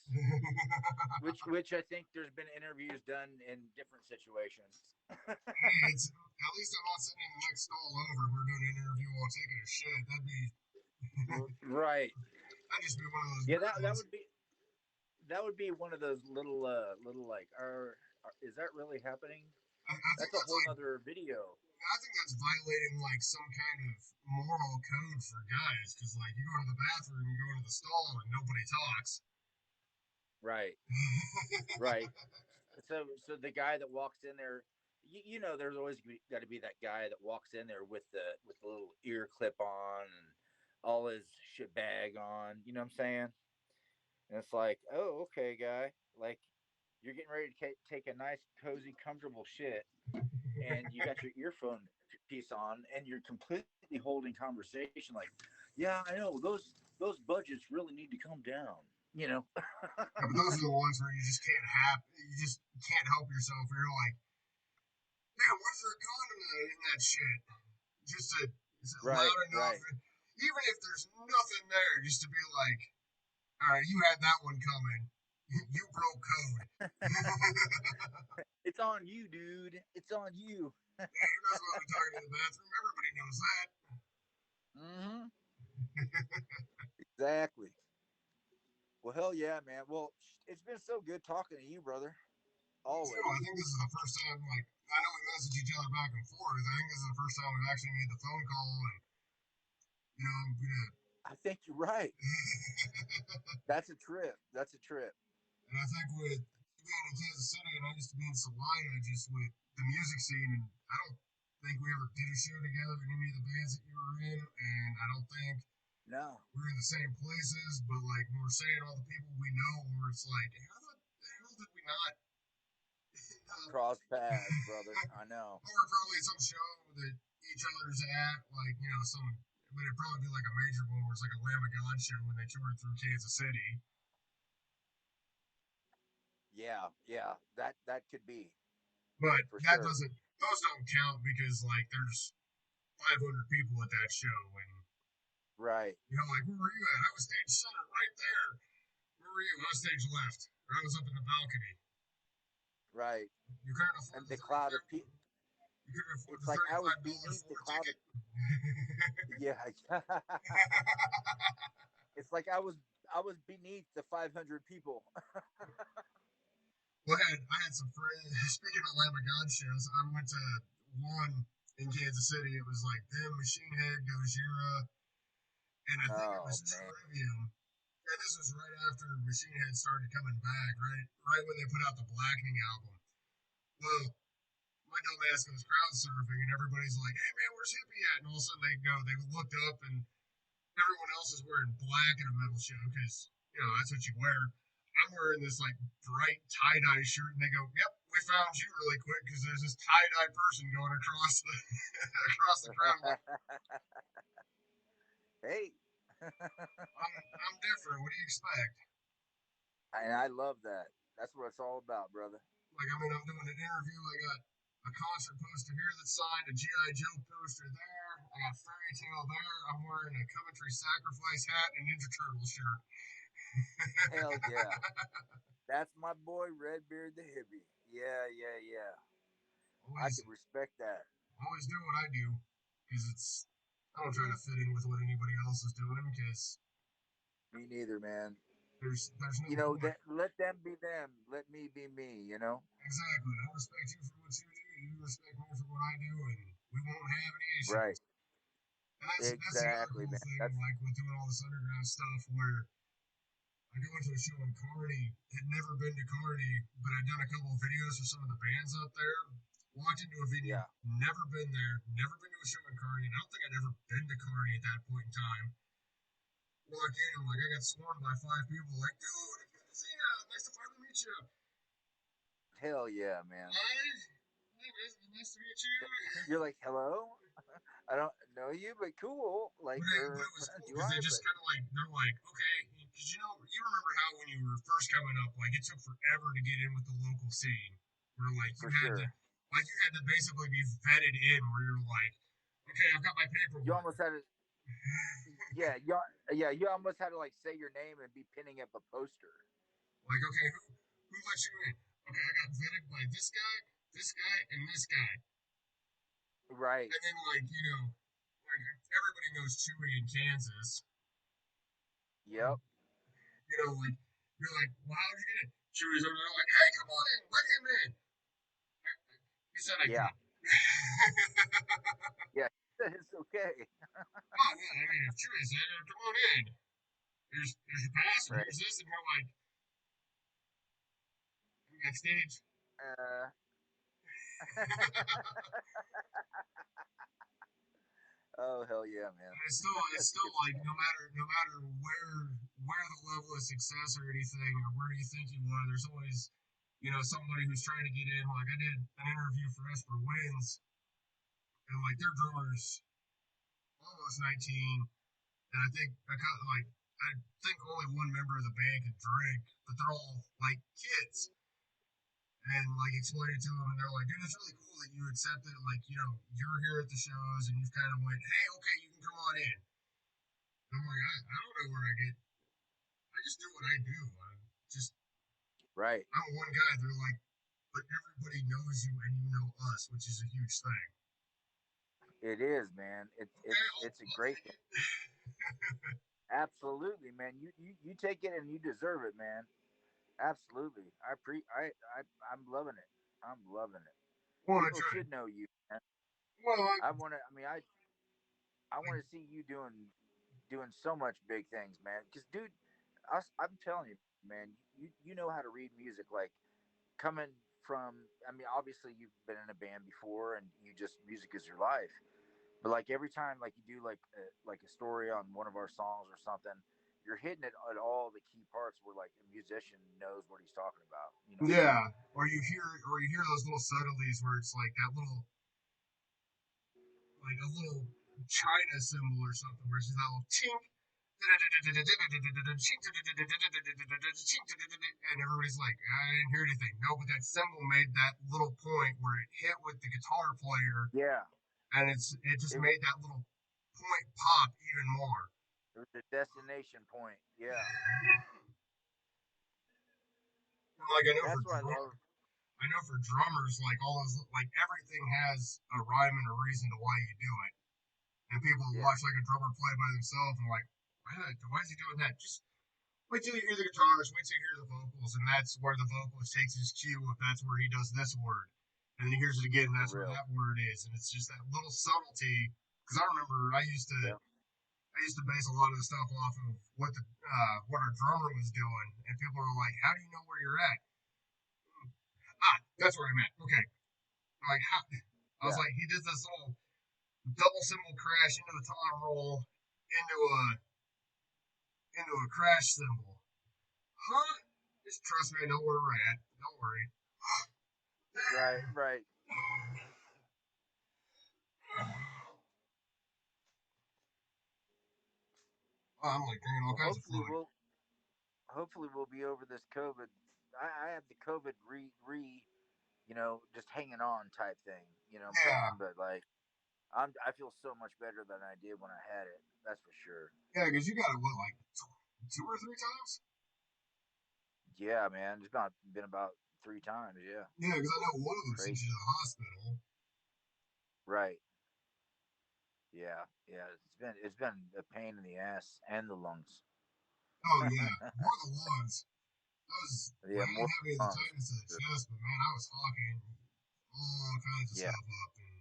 Which I think there's been interviews done in different situations. Hey, it's at least I'm not sitting in the next stall over. We're doing an interview while taking a shit. Right. That'd just be one of those Yeah, weird ones. that would be one of those little like is that really happening? I think That's a that's whole like nother video. I think that's violating like some kind of moral code for guys because like you go to the bathroom, you go into the stall, and nobody talks. Right. Right. So the guy that walks in there, there's always got to be that guy that walks in there with the little ear clip on and all his shit bag on. You know what I'm saying? And it's like, oh, okay, guy. Like you're getting ready to take a nice, cozy, comfortable shit, and you got your earphone piece on, and you're completely holding conversation. Like, yeah, I know those budgets really need to come down. You know? Yeah, but those are the ones where you just can't help yourself. You're like, man, where's there a condom in that shit? Just to is it Right. loud enough? Right. Even if there's nothing there, just to be like, all right, you had that one coming. You broke code. It's on you, dude. It's on you. Yeah, you're not supposed to be talking in the bathroom. Everybody knows that. Mm-hmm. Exactly. Well, hell yeah, man. Well, it's been so good talking to you, brother. Me too. I Always. think this is the first time, like, I know we message each other back and forth. I think this is the first time we've actually made the phone call, and I'm gonna. I think you're right. That's a trip. That's a trip. And I think with you being in Kansas City and I used to be in Salina, just with the music scene, and I don't think we ever did a show together in any of the bands that you were in, and I don't think No. we're in the same places, but like when we're saying all the people we know, where it's like, how the hell did we not end up? Cross paths, brother. I know. Or probably some show that each other's at, like, some, but it'd probably be like a major one where it's like a Lamb of God show when they toured through Kansas City. Yeah, yeah. That could be But for that sure. doesn't, those don't count because, like, there's 500 people at that show, and, Right, like, where were you at? I was stage center right there. Where were you? I was stage left. Or I was up in the balcony. right. You couldn't afford And the the cloud of 35. people. You couldn't afford It's the like I was $35 beneath the floor cloud of. ticket. Yeah. It's like I was beneath the 500 people. Well, I had some friends. Speaking of Lamb of God shows, I went to one in Kansas City. It was like them, Machine Head, Gojira, and I think it Oh was man. Trivium. And this was right after Machine Head started coming back, right when they put out the Blackening album. Well, my dumb ass goes crowd surfing, and everybody's like, "Hey man, where's Hippie at?" And all of a sudden they looked up, and everyone else is wearing black at a metal show because that's what you wear. I'm wearing this like bright tie dye shirt, and they go, "Yep, we found you really quick because there's this tie dye person going across the across the crowd." I'm like, Hey, I'm different. What do you expect? and I love that. That's what it's all about, brother. Like, I mean, I'm doing an interview. I got a concert poster here that's signed, a GI Joe poster there. I got Fairy Tale there. I'm wearing a Coventry Sacrifice hat and Ninja Turtle shirt. Hell yeah. That's my boy Red Beard the Hippy. Yeah, yeah, yeah. I always, could respect that. always do what I do because it's. I don't try to fit in with what anybody else is doing because Me neither, man. there's no You know point. that let them be them. Let me be me. You know. Exactly. I respect you for what you do. You respect me for what I do, and we won't have any Right. issues. And that's the other Exactly, cool man. thing, That's like with doing all this underground stuff, where I go into a show in Kearney, had never been to Kearney, but I'd done a couple of videos for some of the bands up there. Walked into a venue, yeah. never been there, never been to a show in Kearney, and I don't think I'd ever been to Kearney at that point in time. Walk in, and like I got swarmed by 5 people, like, dude, it's good to see you. Nice to finally meet you. Hell yeah, man. Hi, nice to meet you. You're like, hello. I don't know you, but cool. Like, But it was cool do because they I? just But kind of like they're like, okay, because you remember how when you were first coming up, like it took forever to get in with the local scene, where like for sure. you had to basically be vetted in, where you're like, okay, I've got my You paperwork. almost had to. Yeah, yeah. You almost had to like say your name and be pinning up a poster. Like, okay, who let you in? Okay, I got vetted by this guy, and this guy, Right. and then like like everybody knows Chewy in Kansas. Yep. Like you're like, well, how'd you get in? Chewy's over there like, hey, come on in, let him in. He said I Yeah. could. Yeah. It's okay. Oh yeah, I mean, if Chewy said, come on in. Here's your pass, and Right. here's this, and we're like, backstage. Uh, oh hell yeah, man. And it's That's still good like stuff. no matter where the level of success or anything or where you think you are, there's always somebody who's trying to get in. Like I did an interview for Esper Wins, and like their drummer's almost 19, and I think only one member of the band can drink, but they're all like kids. And like explained it to them, and they're like, "Dude, it's really cool that you accepted. Like, you're here at the shows, and you've kind of went, hey, okay, you can come on in." And I'm like, I don't know where I get. I just do what I do. Right. I'm one guy. They're like, but everybody knows you, and you know us, which is a huge thing. It is, man. Okay, It's a I'll great take thing. it. Absolutely, man. You take it and you deserve it, man. Absolutely. I'm loving it. I'm loving it. Well, I People try. should know you, man. Well, I want to. I mean, I like, want to see you doing so much big things, man. Because, dude, I'm telling you, man, you know how to read music. Like coming from, I mean, obviously you've been in a band before, and you just music is your life. But like every time, like you do like a story on one of our songs or something, you're hitting it at all the key parts where like a musician knows what he's talking about. You know what I mean? yeah, or you hear those little subtleties where it's like that little, like a little China symbol or something, where it's just that little chink. And everybody's like, I didn't hear anything. No, but that symbol made that little point where it hit with the guitar player, Yeah. and it just It was made that little point pop even more. it was a destination point. Yeah. Like That's what I love. I know for drummers, like all those, like everything has a rhyme and a reason to why you do it. And people Yeah. watch like a drummer play by themselves and like, why is he doing that? Just wait till you hear the guitars, wait till you hear the vocals, and that's where the vocalist takes his cue if that's where he does this word. And then he hears it again, and For that's where real. that word is. And it's just that little subtlety. Because I remember Yeah. I used to base a lot of the stuff off of what our drummer was doing, and people are like, "How do you know where you're at?" Ah, that's where I'm at. Okay, like how? I was Yeah. like, he did this little double cymbal crash into the tom roll into a crash cymbal. Huh? Just trust me, I know where we're at. Don't worry. Right. Right. Oh, I'm like drinking all Well, kinds of fluid. hopefully we'll be over this COVID. I have the COVID just hanging on type thing. You know what I'm Yeah, saying? But like I feel so much better than I did when I had it. That's for sure. yeah, because you got it what like two or three times? Yeah, man. It's about been about 3 times. Yeah. Yeah, because I know one of them sent Crazy. you to the hospital. Right. Yeah. Yeah. It's been a pain in the ass and the lungs. Oh yeah, more of the lungs. I was Yeah, I more didn't have any of the lungs. tightness of the For sure. chest, but man, I was hawking all kinds of Yeah. stuff up, and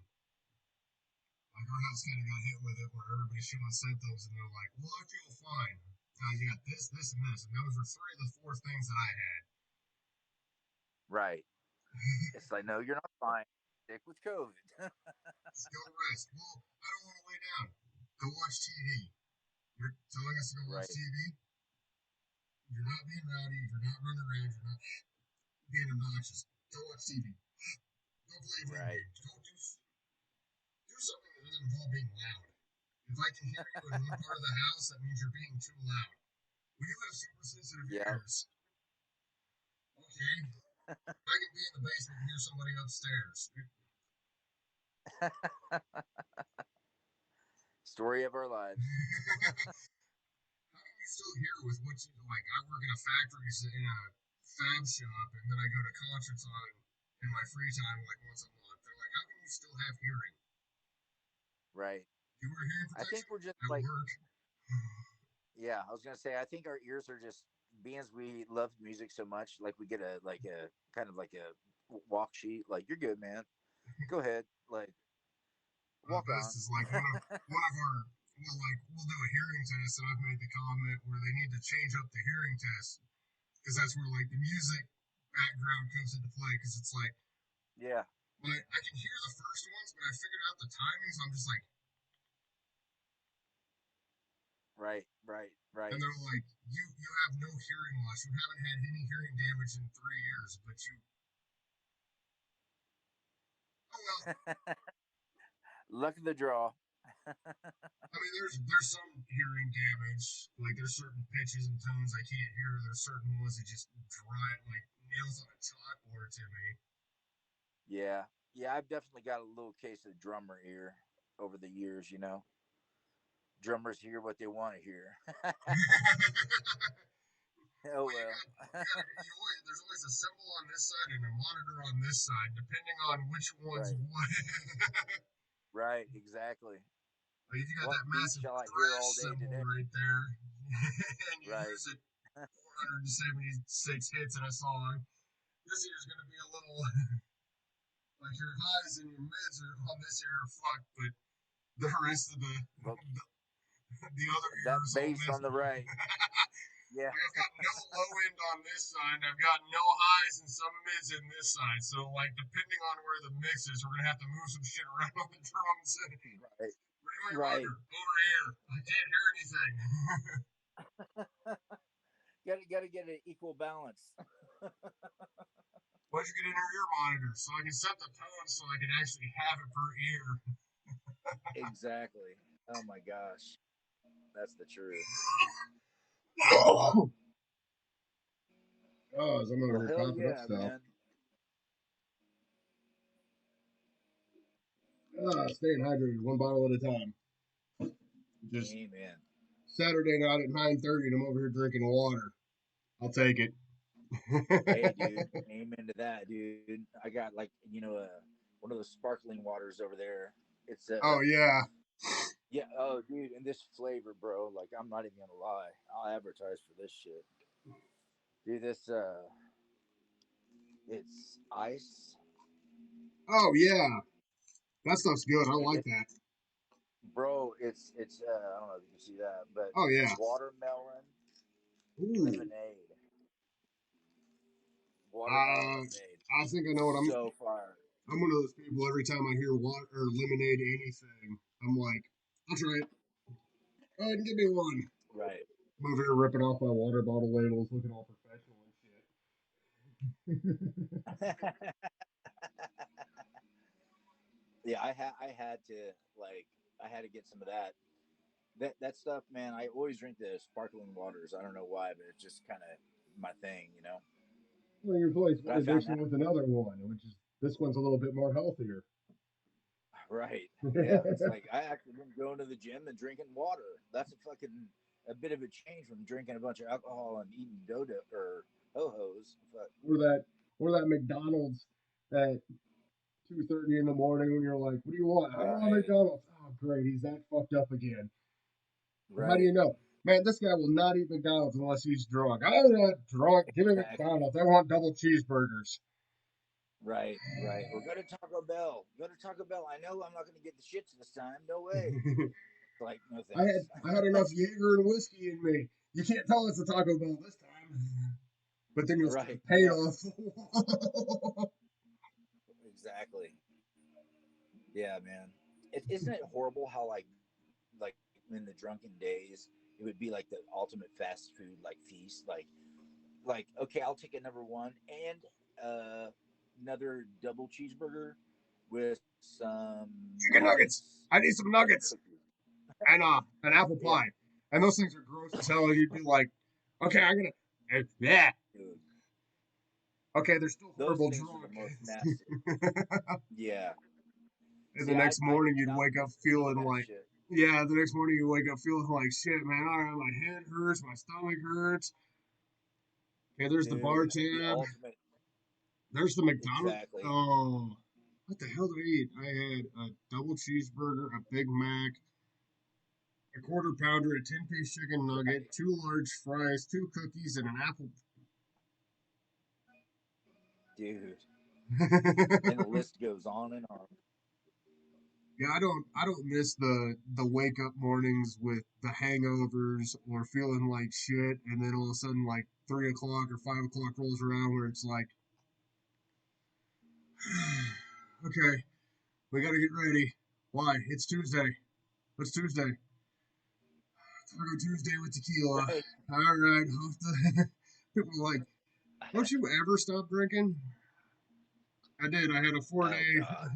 like our house kind of got hit with it, where everybody's showing symptoms, and they're like, "Well, I feel fine." You got this, and this, and those were three of the four things that I had. Right. It's like no, you're not fine. Stick with COVID. Just go rest. Well, I don't want to lay down. Go watch TV. You're telling us to go watch right. TV? You're not being rowdy. You're not running around. You're not being obnoxious. Go watch TV. Go play video Right. games. Do something that doesn't involve being loud. If I can hear you in one part of the house, that means you're being too loud. Well, you have super sensitive Yeah. ears. Okay. I can be in the basement and hear somebody upstairs. Story of our lives. How can you still hear with what you like? I work in a factory, in a fab shop, and then I go to concerts on in my free time, like once a month. They're like, how can you still have hearing? Right. Do you wear hearing I think protection we're just at like work? yeah. I was gonna say I think our ears are just being as we love music so much. Like we get a like a kind of like a walk sheet. Like you're good, man. Go ahead. Like The walk best on. is like one of our we'll do a hearing test, and I've made the comment where they need to change up the hearing test because that's where like the music background comes into play because it's like Yeah. I can hear the first ones, but I figured out the timing, so I'm just like, Right. Right. and Right. they're like, you have no hearing loss, you haven't had any hearing damage in 3 years, but you oh well. Luck of the draw. I mean, there's some hearing damage, like there's certain pitches and tones I can't hear. There's certain ones that just drive like nails on a chalkboard to me. Yeah. Yeah. I've definitely got a little case of drummer ear over the years. Drummers hear what they want to hear. Oh Well, well. there's always a symbol on this side and a monitor on this side, depending on which one's Right. what. Right. Exactly. Like if you got What that beat massive shall I hear thrash all day symbol today? right there, and you Right. use it 476 hits in a song. This year's gonna be a little like your highs and your mids are on this year are fucked, but the rest of Well, the other that years all bass on messed the up. right. Yeah. Like I've got no low end on this side, and I've got no highs and some mids in this side. So like depending on where the mix is, we're gonna have to move some shit around on the drums. Right. What do you want, Right. Roger? Over here. I can't hear anything. Gotta get an equal balance. Why'd you get in your ear monitor so I can set the tone so I can actually have it per ear? Exactly. Oh my gosh. That's the truth. Oh, as I'm over Well, here hell coughing up yeah, stuff. man. Staying hydrated, one bottle at a time. Just Amen. Saturday night at 9:30, and I'm over here drinking water. I'll take it. Hey, dude. Amen to that, dude. I got like one of those sparkling waters over there. It's Oh yeah. yeah. Oh, dude, and this flavor, bro. Like, I'm not even gonna lie. I'll advertise for this shit, dude. This it's ice, Oh yeah. That stuff's good. I and like it, that. bro. It's I don't know if you can see that, but Oh it's yeah. watermelon Ooh. lemonade. Watermelon Uh, lemonade. I think I know what I'm. So fire. I'm one of those people. Every time I hear water or lemonade anything, I'm like, I'll try it. Go ahead and give me one. Right. I'm over here ripping off my water bottle labels, looking all professional and shit. Yeah, I had to like I had to get some of that. That stuff, man. I always drink the sparkling waters. I don't know why, but it's just kind of my thing, you know. Well, you replace But one I found addiction that with another one, which is this one's a little bit more healthier. right. Yeah, it's like I actually been going to the gym and drinking water. That's a bit of a change from drinking a bunch of alcohol and eating dodo or ho hos. But or that or that McDonald's at 2:30 in the morning when you're like, "What do you want?" I want right, McDonald's. Oh, great, he's that fucked up again. Well, how do right, you know? Man, this guy will not eat McDonald's unless he's drunk. I'm not drunk. Give me exactly. McDonald's. I want double cheeseburgers. Right, right. Or go to Taco Bell. Go to Taco Bell. I know I'm not going to get the shits this time. No way. Like, no thanks. I had enough Jaeger and whiskey in me. You can't tell it's a Taco Bell this time. But then you'll see the Right. paint Yeah. off. Exactly. Yeah, man. Isn't it horrible how like in the drunken days it would be like the ultimate fast food like feast like okay, I'll take a number one and uh another double cheeseburger with some Chicken nuggets. nuggets I need some and nuggets cookies. and an apple Yeah, pie. And those things are gross as hell. And you'd be like, okay, I'm gonna, yeah, dude. okay, they're still Those horrible things are the drunk. most nasty. Yeah. And the See, next I morning do you'd not wake up miss any of feeling that like, shit. yeah, the next morning you wake up feeling like shit, man. All right, my head hurts, my stomach hurts. Okay, there's the bar Dude, the tab. ultimate There's the McDonald's. exactly. Oh, what the hell did I eat? I had a double cheeseburger, a Big Mac, a quarter pounder, a 10-piece chicken nugget, Right. two large fries, two cookies, and an apple. Dude. And the list goes on and on. Yeah, I don't miss the wake up mornings with the hangovers or feeling like shit, and then all of a sudden like 3 o'clock or 5 o'clock rolls around where it's like, okay, we got to get ready. Why? It's Tuesday. What's Tuesday? Taco Tuesday with tequila. Right. All right. People are like, don't you ever stop drinking? I did. I had a four Oh day. God.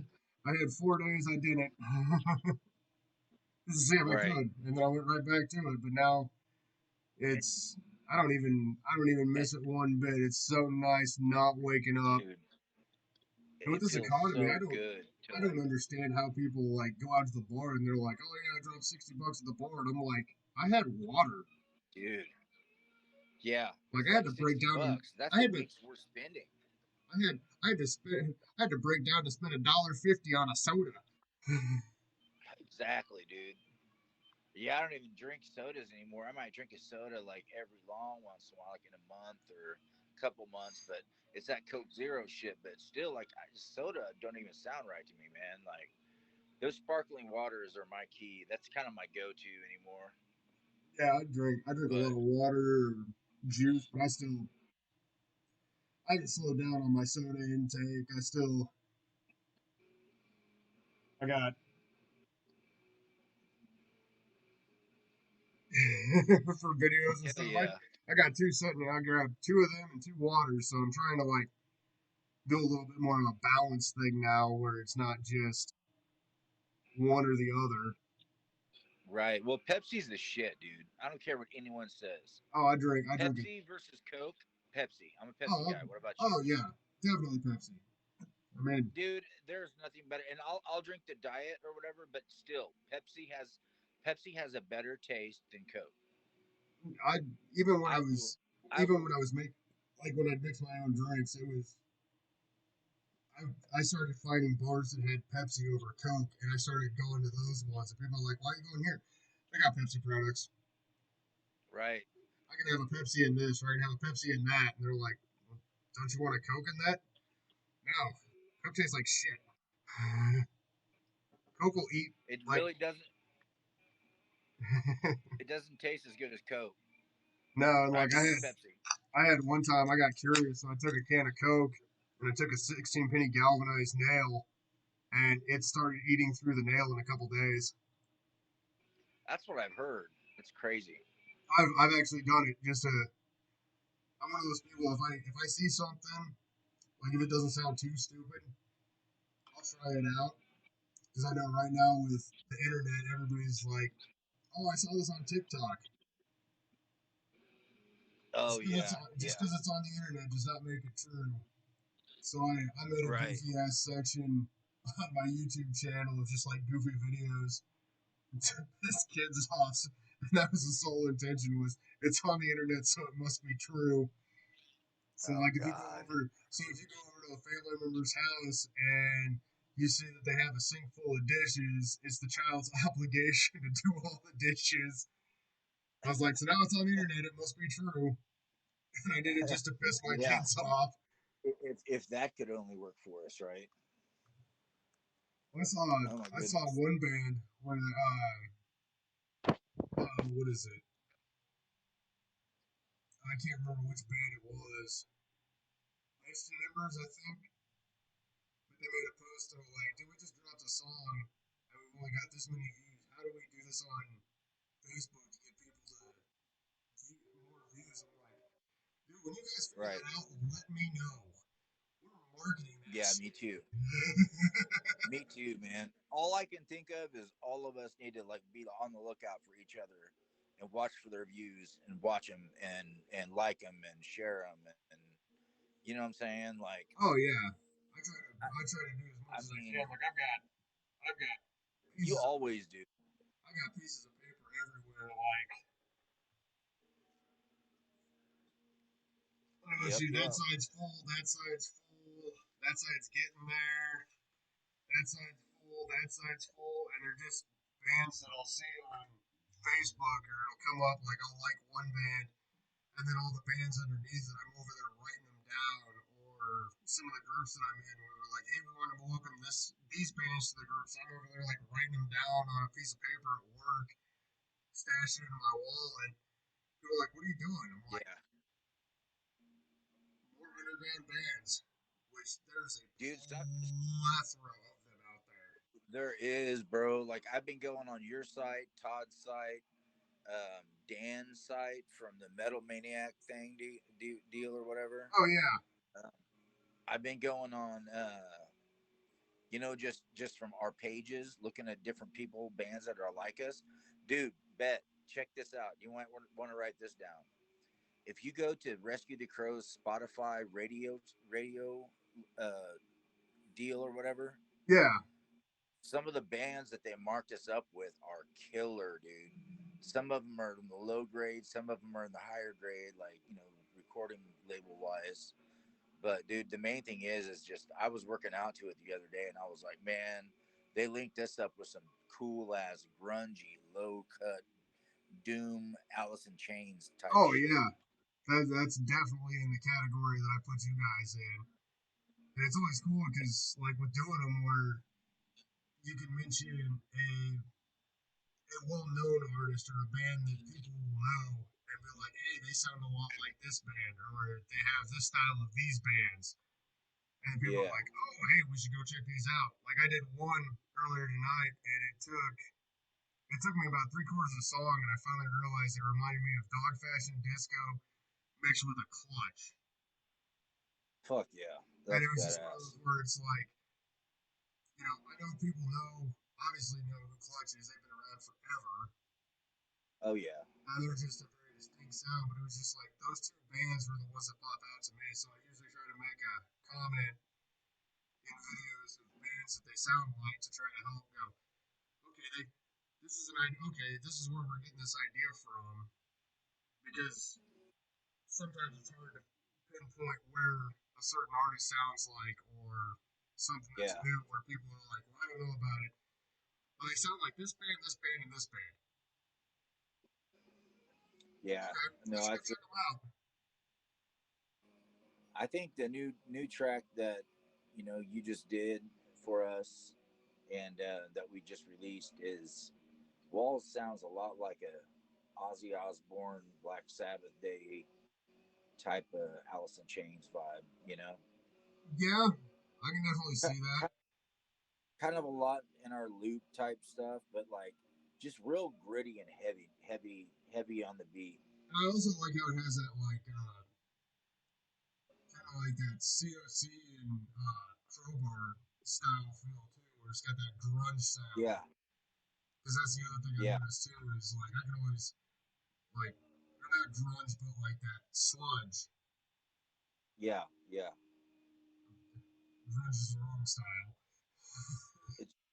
I had 4 days I didn't. Just to see if I Right. could, and then I went right back to it. But now it's I don't even It, miss it one bit. It's so nice not waking up. dude, And with it this feels economy, so good to I don't like understand how people like go out to the bar and they're like, oh yeah, I dropped $60 at the bar, and I'm like, I had water. dude. Yeah, Like it's I had like to break 60 down and bucks. That's I what had to makes worth spending. I had to break down to spend $1.50 on a soda. Exactly, dude. Yeah, I don't even drink sodas anymore. I might drink a soda like every long once in a while, like in a month or a couple months. But it's that Coke Zero shit. But still, like soda don't even sound right to me, man. Like those sparkling waters are my key. That's kind of my go-to anymore. Yeah, I drink a lot But of water or juice, but I haven't slowed down on my soda intake. I got for videos and hell stuff. yeah, I got two sitting. I grabbed two of them and two waters. So I'm trying to like do a little bit more of a balance thing now, where it's not just one or the other. right. Well, Pepsi's the shit, dude. I don't care what anyone says. Oh, I drink it. Pepsi versus Coke. Pepsi. I'm a Pepsi Oh, guy. What about you? oh yeah, definitely Pepsi. I mean, Dude, there's nothing better. And I'll drink the diet or whatever, but still, Pepsi has a better taste than Coke. I even when I will I even will when I was make like when I'd mix my own drinks, it was I started finding bars that had Pepsi over Coke, and I started going to those ones. And people are like, "Why are you going here? They got Pepsi products. right. I can have a Pepsi in this, or I can have a Pepsi in that." And they're like, well, "Don't you want a Coke in that?" No, Coke tastes like shit. Coke will eat It like really doesn't it doesn't taste as good as Coke. no, and I like mean as Pepsi. I had one time I got curious, so I took a can of Coke and I took a 16 penny galvanized nail, and it started eating through the nail in a couple days. That's what I've heard. It's crazy. I've actually done it just to. I'm one of those people. If I see something like if it doesn't sound too stupid, I'll try it out because I know right now with the internet, everybody's like, "Oh, I saw this on TikTok." Oh yeah, Just yeah. because it's on the internet does not make it true. So I made a Right. goofy ass section on my YouTube channel of just like goofy videos to piss kids off. And that was the sole intention was it's on the internet, so it must be true. So Oh like God. if you go over to a family member's house and you see that they have a sink full of dishes, it's the child's obligation to do all the dishes. I was like, so now it's on the internet, it must be true. And I did it just to piss my Yeah. kids off. If that could only work for us, right? I saw Oh my I saw goodness. one band where what is it? I can't remember which band it was. Life's Members, I think. But they made a post and were like, "Did we just dropped a song and we've only got this many views? How do we do this on Facebook to get people to view more views?" I'm like, dude, when you guys figure Right. that out, let me know. We're marketing that Yeah, me shit. too. Me too, man. All I can think of is all of us need to like be on the lookout for each other and watch for their views and watch them and like them and share them and you know what I'm saying? Like Oh yeah, I, I try to do as I much as I mean, can. Like I've got you pieces of always do. I got pieces of paper everywhere. Like, oh Yep, shoot, that yep. side's full, that side's full, that side's getting there, that side's full, that side's full, and they're just bands that I'll see on Facebook, or it'll come up like I'll like one band, and then all the bands underneath it, I'm over there writing them down, or some of the groups that I'm in, where they're like, hey, we want to welcome these bands to the group, so I'm over there like writing them down on a piece of paper at work, stashing it in my wallet. People are like, what are you doing? I'm like, Yeah. more underground bands, which there's a Dude, plethora of them out there. there is, bro. Like I've been going on your site, Todd's site, Dan's site from the Metal Maniac thing deal or whatever. Oh yeah, Uh, I've been going on, just from our pages, looking at different people, bands that are like us. Dude, bet. Check this out. You might want to write this down. If you go to Rescue the Crows Spotify radio uh, deal or whatever, yeah. some of the bands that they marked us up with are killer, dude. Some of them are in the low grade, some of them are in the higher grade, like recording label wise. But dude, the main thing is just I was working out to it the other day, and I was like, man, they linked us up with some cool ass grungy low cut doom Alice in Chains type Oh shit. yeah, that's definitely in the category that I put you guys in. And it's always cool because like with doing them, where you can mention a well-known artist or a band that people will know and be like, hey, they sound a lot like this band, or they have this style of these bands. And people are Yeah. like, oh, hey, we should go check these out. Like I did one earlier tonight, and it took me about three quarters of a song, and I finally realized it reminded me of Dog Fashion Disco mixed with a clutch. Fuck yeah. And That's it was just one of those badass. where it's like, I know people obviously know who Clutch is. They've been around forever. Oh yeah. They're just a very distinct sound, but it was just like those two bands were the ones that pop out to me. So I usually try to make a comment in videos of bands that they sound like to try to help go, okay, this is an idea. Okay, this is where we're getting this idea from because sometimes it's hard to pinpoint where a certain artist sounds like or something that's Yeah. new where people are like, well, I don't know about it. Well, they sound like this band, and this band. Yeah. Okay, No, let's I go feel check them out. I think the new track that you just did for us and that we just released is Walls sounds a lot like a Ozzy Osbourne Black Sabbath Day type of Alice in Chains vibe, Yeah, I can definitely see that. kind of a lot in our loop type stuff, but like just real gritty and heavy on the beat. I also like how it has that kind of like that COC and Crowbar style feel too, where it's got that grunge sound. Yeah, Because that's the other thing I yeah, noticed too is like I can always like or not grunge, but like that sludge. yeah. Grunge is the wrong style.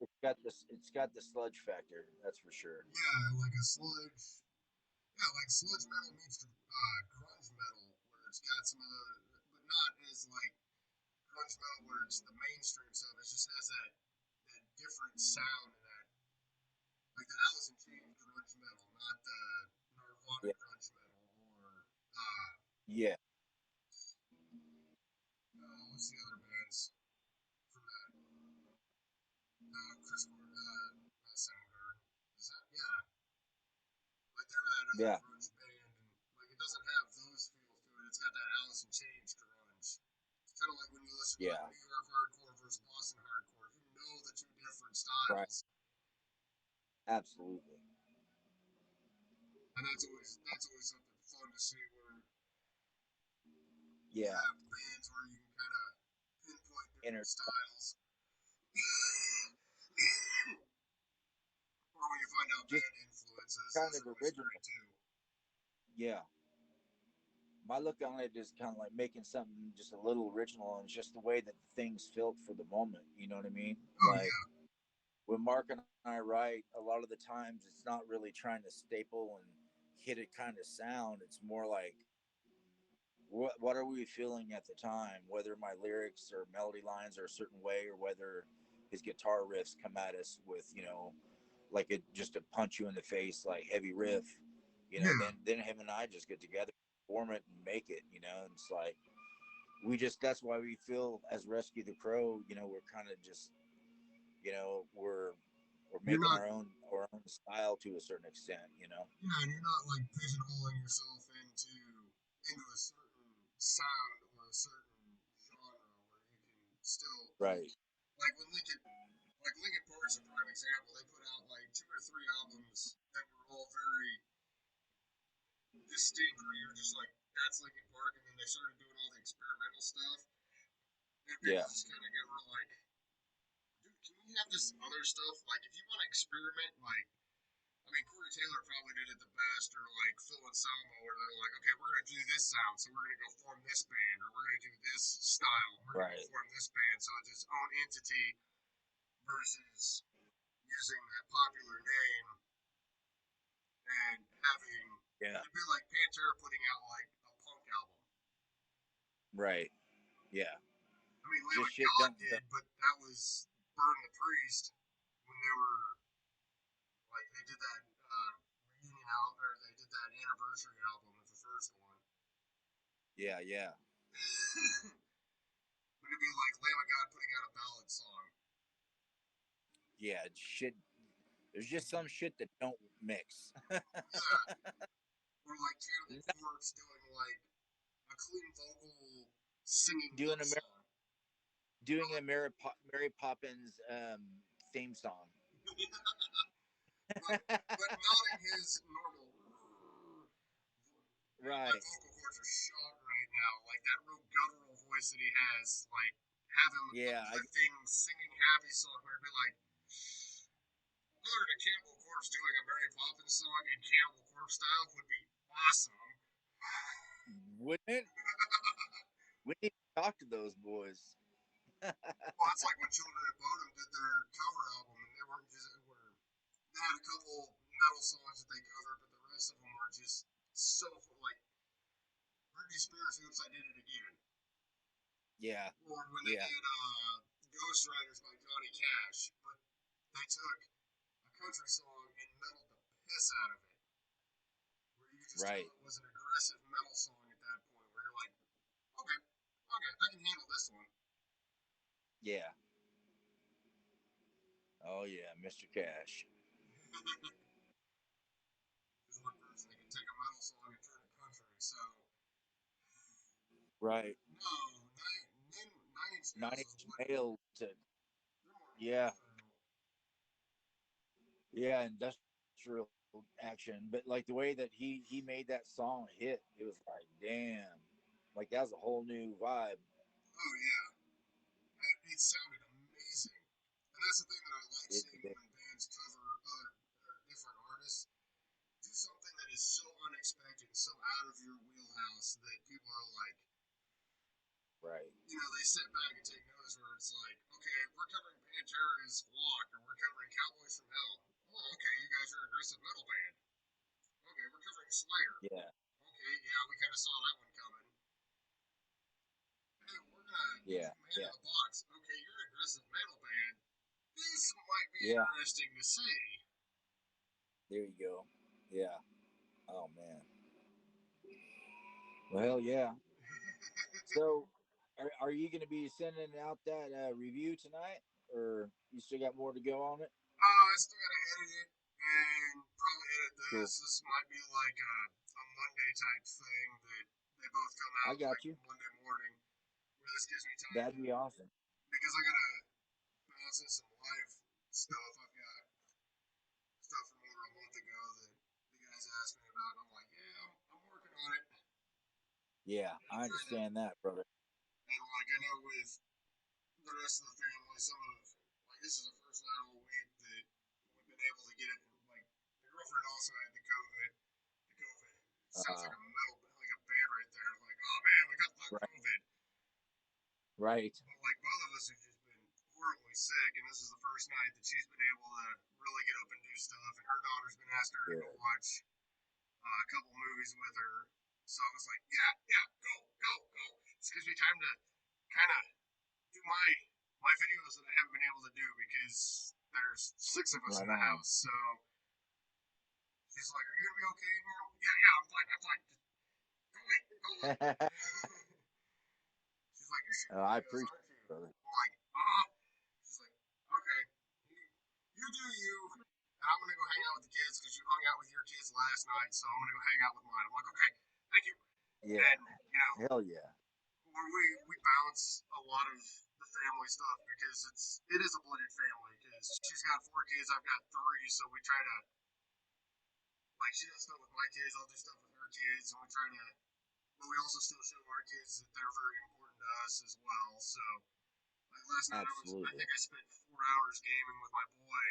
It's got the sludge factor, that's for sure. Yeah, like a sludge. Yeah, like sludge metal meets grunge metal, where it's got some of the, but not as like grunge metal where it's the mainstream stuff. It just has that different sound and that like the Alice in Chains grunge metal, not the Nirvana Yeah, grunge metal or yeah, what's the other bands from that? Chris not Soundgarden. Is that yeah? Like they were that other yeah, grunge band, and like it doesn't have those feels to it. It's got that Alice in Chains grunge. It's kind of like when you listen to like yeah. New York hardcore versus Boston hardcore. You know the two different Right, styles, absolutely. and that's always something fun to see where you Yeah, have bands where you can kind of pinpoint different inner styles, or when you find out just band influences. kind Those of are always original. great too. Yeah, my look on it is kind of like making something just a little original, and it's just the way that things felt for the moment. You know what I mean? Oh Like yeah, when Mark and I write, a lot of the times it's not really trying to staple and hit it kind of sound. It's more like what are we feeling at the time, whether my lyrics or melody lines are a certain way, or whether his guitar riffs come at us with like it just to punch you in the face, like heavy riff. yeah. Then him and I just get together, form it, and make it. And it's like we just that's why we feel as Rescue the Crow. We're kind of just we're You're making not our own style to a certain extent. yeah, and you're not like pigeonholing yourself into a certain sound or a certain genre where you can still Right. like when Lincoln Park's a prime example. They put out like two or three albums that were all very distinct, where you're just like, that's Lincoln Park, and then they started doing all the experimental stuff, and people Yeah. just kind of get real like, dude, can we have this other stuff? Like, if you want to experiment, like I mean, Corey Taylor probably did it the best, or like Phil and Salmo, where they're like, okay, we're gonna do this sound, so we're gonna go form this band, or we're gonna do this style, we're gonna go Right. form this band, so it's its own entity versus using that popular name and having Yeah. it'd be like Pantera putting out like a punk album. Right. Yeah. I mean, Lamb Just of shit God done. did, but that was Burn the Priest when they were like they did that. out, or they did that anniversary album with the first one. Yeah, yeah, Would it be like Lamb of God putting out a ballad song? yeah. Shit, there's just some shit that don't mix. Yeah, or like Cannibal Not Corpse doing like a clean vocal singing doing love a song. doing a Mary Poppins theme song. but but not in his normal. My Right. vocal cords are shot right now. Like that real guttural voice that he has. Like have him Yeah, uplifting, singing happy song where he'd be like, other than Cannibal Corpse doing a Mary Poppins song in Cannibal Corpse style would be awesome. wouldn't it? We need to talk to those boys. Well, it's like when Children of Bodom did their cover album, and they weren't just were they had a couple metal songs that they covered, but the rest of them were just so like Britney Spears Oops I Did It Again. Yeah, Or when they yeah, did Ghost Riders by Johnny Cash, but they took a country song and metaled the piss out of it. Where you could just tell right. it was an aggressive metal song at that point, where you're like, okay, okay, I can handle this one. Yeah. Oh yeah, Mr. Cash. There's one person that can take a metal song and turn it country, so Right. no, Nine Inch Nine Nails is Inch what Nails. To, they're more yeah, industrial. yeah, industrial action. But like the way that he made that song hit, it was like, damn, like that was a whole new vibe. Oh yeah, it sounded amazing, and that's the thing that I like It seeing did. when bands cover other or different artists. Do something that is so unexpected, so out of your wheelhouse that people are like, Right. they sit back and take notice. Where it's like, okay, we're covering Pantera's Walk, or we're covering Cowboys from Hell. Oh, okay, you guys are an aggressive metal band. Okay, we're covering Slayer. Yeah. Okay, yeah, we kind of saw that one coming. Hey, we're gonna Yeah. do Man in Yeah. the Box. Okay, you're an aggressive metal band. This might be Yeah. interesting to see. There you go. Yeah. Oh man. Well, hell yeah. So, are you going to be sending out that review tonight, or you still got more to go on it? I still gotta edit it and probably edit this. Cool. This might be like a Monday type thing that they both come I out like got you. Monday morning, where this gives me time That'd to be awesome. because I gotta balance in some live stuff. I've got stuff from over a month ago that the guys asked me about, and I'm like, yeah, I'm working on it. Yeah, And I'm I trying to, understand that, brother. and like I know with the rest of the family, some of like this is the first night all week that we've been able to get it. Like the girlfriend also had the COVID. The COVID sounds Uh, like a metal, like a band right there. Like, oh man, we got the right, COVID. right. But like both of us have just been horribly sick, and this is the first night that she's been able to really get up and do stuff. And her daughter's been asking her to go Good. watch a couple movies with her. So I was like, yeah, yeah, go, go, go. This gives me time to kind of do my videos that I haven't been able to do because there's six of us in Right the on. house. So she's like, "Are you gonna be okay in here?" Yeah, yeah, I'm fine. I'm fine. Just go away, go away. She's like, "You're shooting I videos, appreciate aren't you?" it, brother. I'm like, "Uh." She's like, "Okay, you do you." And I'm gonna go hang out with the kids because you hung out with your kids last night, so I'm gonna go hang out with mine. I'm like, "Okay, thank you." Yeah. And Hell yeah. where we balance a lot of the family stuff because it is a blended family because she's got four kids, I've got three, so we try to like she does stuff with my kids, I'll do stuff with her kids, and we try to, but we also still show our kids that they're very important to us as well. So like last night, I Absolutely. think I spent 4 hours gaming with my boy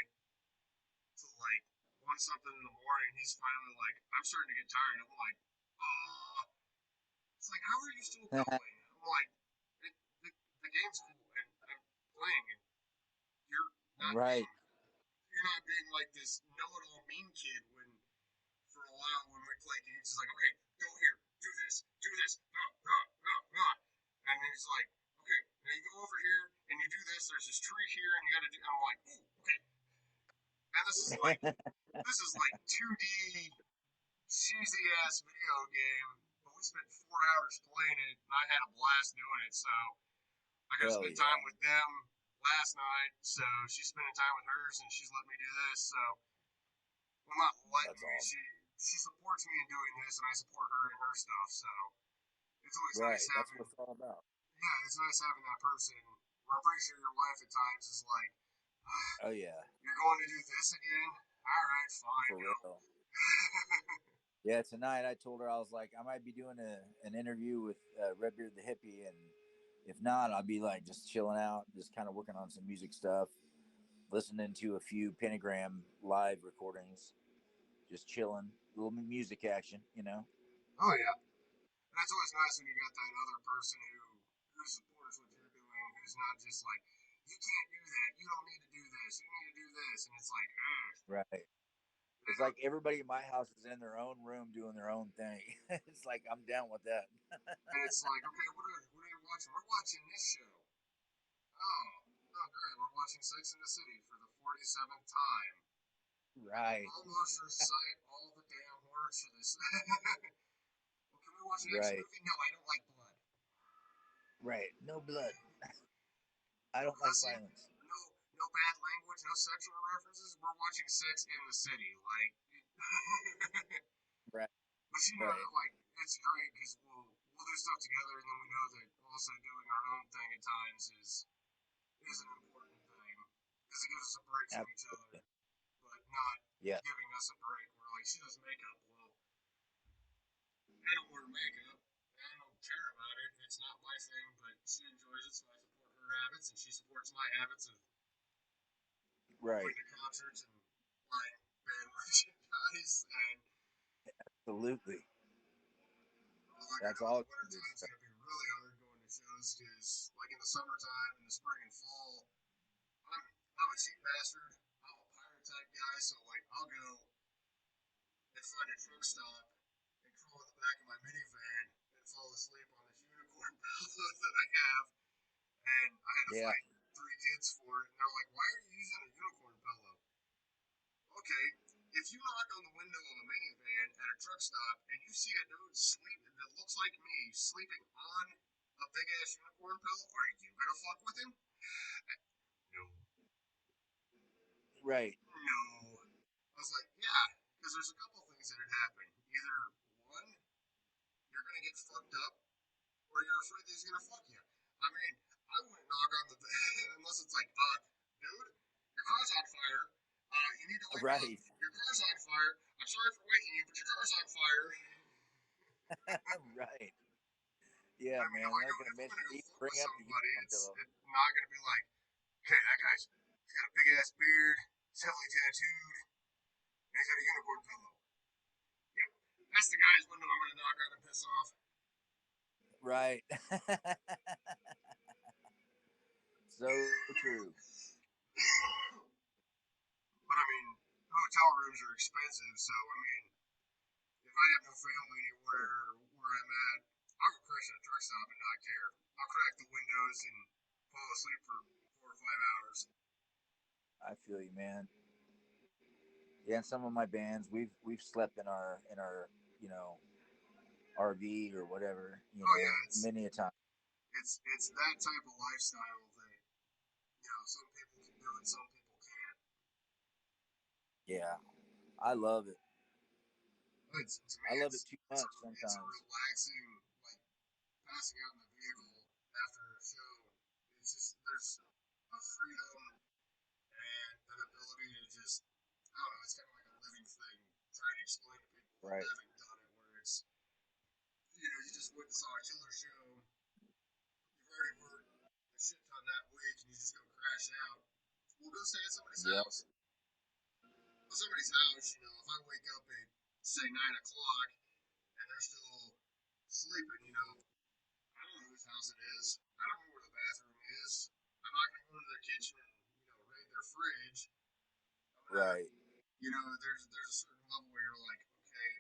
till like one something in the morning. He's finally like, I'm starting to get tired. I'm like, ah. It's like, how are you still going? I'm like, it, the, the game's cool and I'm playing, and you're not Right. being you're not being like this know-it-all mean kid when for a while when we play games, he's like, okay, go here, do this, no, no, no, no. And then he's like, okay, now you go over here and you do this. There's this tree here, and you got to do. I'm like, ooh, okay. And this is like 2D. cheesy ass video game, but we spent 4 hours playing it, and I had a blast doing it. So I got to Hell spend time yeah. with them last night. So she's spending time with hers, and she's letting me do this. So well, not letting That's me. awesome. She supports me in doing this, and I support her in her stuff. So it's always nice Right. That's having. what it's all about. Yeah, it's nice having that person. Where I'm pretty sure your wife at times is like, ah, Oh yeah. "You're going to do this again? All right, fine, For go." real. Yeah, tonight I told her I was like I might be doing an interview with Red Beard the Hippy, and if not, I'll be like just chilling out, just kind of working on some music stuff, listening to a few Pentagram live recordings, just chilling, a little music action, you know. Oh yeah, and it's always nice when you got that other person who supports what you're doing, who's not just like, "You can't do that. You don't need to do this. You need to do this," and it's like, Right. they It's don't. like everybody in my house is in their own room doing their own thing. It's like I'm down with that. And it's like, okay, what are you watching? We're watching this show. Oh, great. We're watching Sex in the City for the 47th time. I can Right. almost recite all the damn words for this. Well, can we watch an action Right. movie? No, I don't like blood. Right. No blood. I No don't like cussing. violence. No bad language. No sexual references. We're watching Sex in the City. Like, Right. but Right. like it's great because we'll do stuff together, and then we know that also doing our own thing at times is an important thing because it gives us a break from each other, Absolutely. but not Yeah. giving us a break. We're like, she does makeup. Well, I don't wear makeup. I don't care about it. It's not my thing, but she enjoys it, so I support her habits, and she supports my habits of going Right. to concerts and buying band merchandise. And Absolutely. like I That's know in all the wintertime good it's stuff. gonna be really hard going to shows because like in the summertime, in the spring and fall, I'm a cheap bastard. I'm a pirate type guy, so like I'll go and find a truck stop and crawl in the back of my minivan and fall asleep on this unicorn pillow that I have. And I had to Yeah. fight 3 kids for it. And they're like, "Why are you using a unicorn pillow?" Okay, if you knock on the window of a minivan at a truck stop and you see a dude sleeping that looks like me sleeping on a big ass unicorn pillow, are you gonna fuck with him? No, Right. no. I was like, yeah, because there's a couple things that had happened. Either one, you're gonna get fucked up, or you're afraid that he's gonna fuck you. I mean, I wouldn't knock on the unless it's like, dude, your car's on fire. You need to wake up. Right. Your car's on fire. I'm sorry for waking you, but your car's on fire. Right. I Yeah, mean, man. They're not gonna if I'm mention gonna go even fuck with bring up the somebody, unicorn it's pillow. not gonna be like, okay, that guy's he's got a big ass beard, he's heavily tattooed, and he's got a unicorn pillow. Yep, that's the guy's window I'm gonna knock on and piss off. Right. So true. But I mean, hotel rooms are expensive, so I mean, if I have no family Oh, anywhere where I'm at, I'll go crash at a truck stop and not care. I'll crack the windows and fall asleep for 4 or 5 hours. I feel you, man. Yeah, and some of my bands, we've slept in our you know RV or whatever, Oh yeah, many a time. it's that type of lifestyle that some people can do it, some people can't. Yeah, I love it. To me, I love it too much it's a sometimes. relaxing like passing out in the vehicle after a show. It's just there's a freedom and an ability to just I don't know. It's kind of like a living thing. Trying to explain to people who Right. haven't done it, where it's you just went and saw a killer show. You've already worked a shit ton that week, and you just go crash out. Well, go stay at somebody's Yep. house. Well, somebody's house. If I wake up at say 9 o'clock and they're still sleeping, I don't know whose house it is. I don't know where the bathroom is. I'm not gonna go into their kitchen and raid their fridge. I'm gonna, Right. there's a certain level where you're like, okay,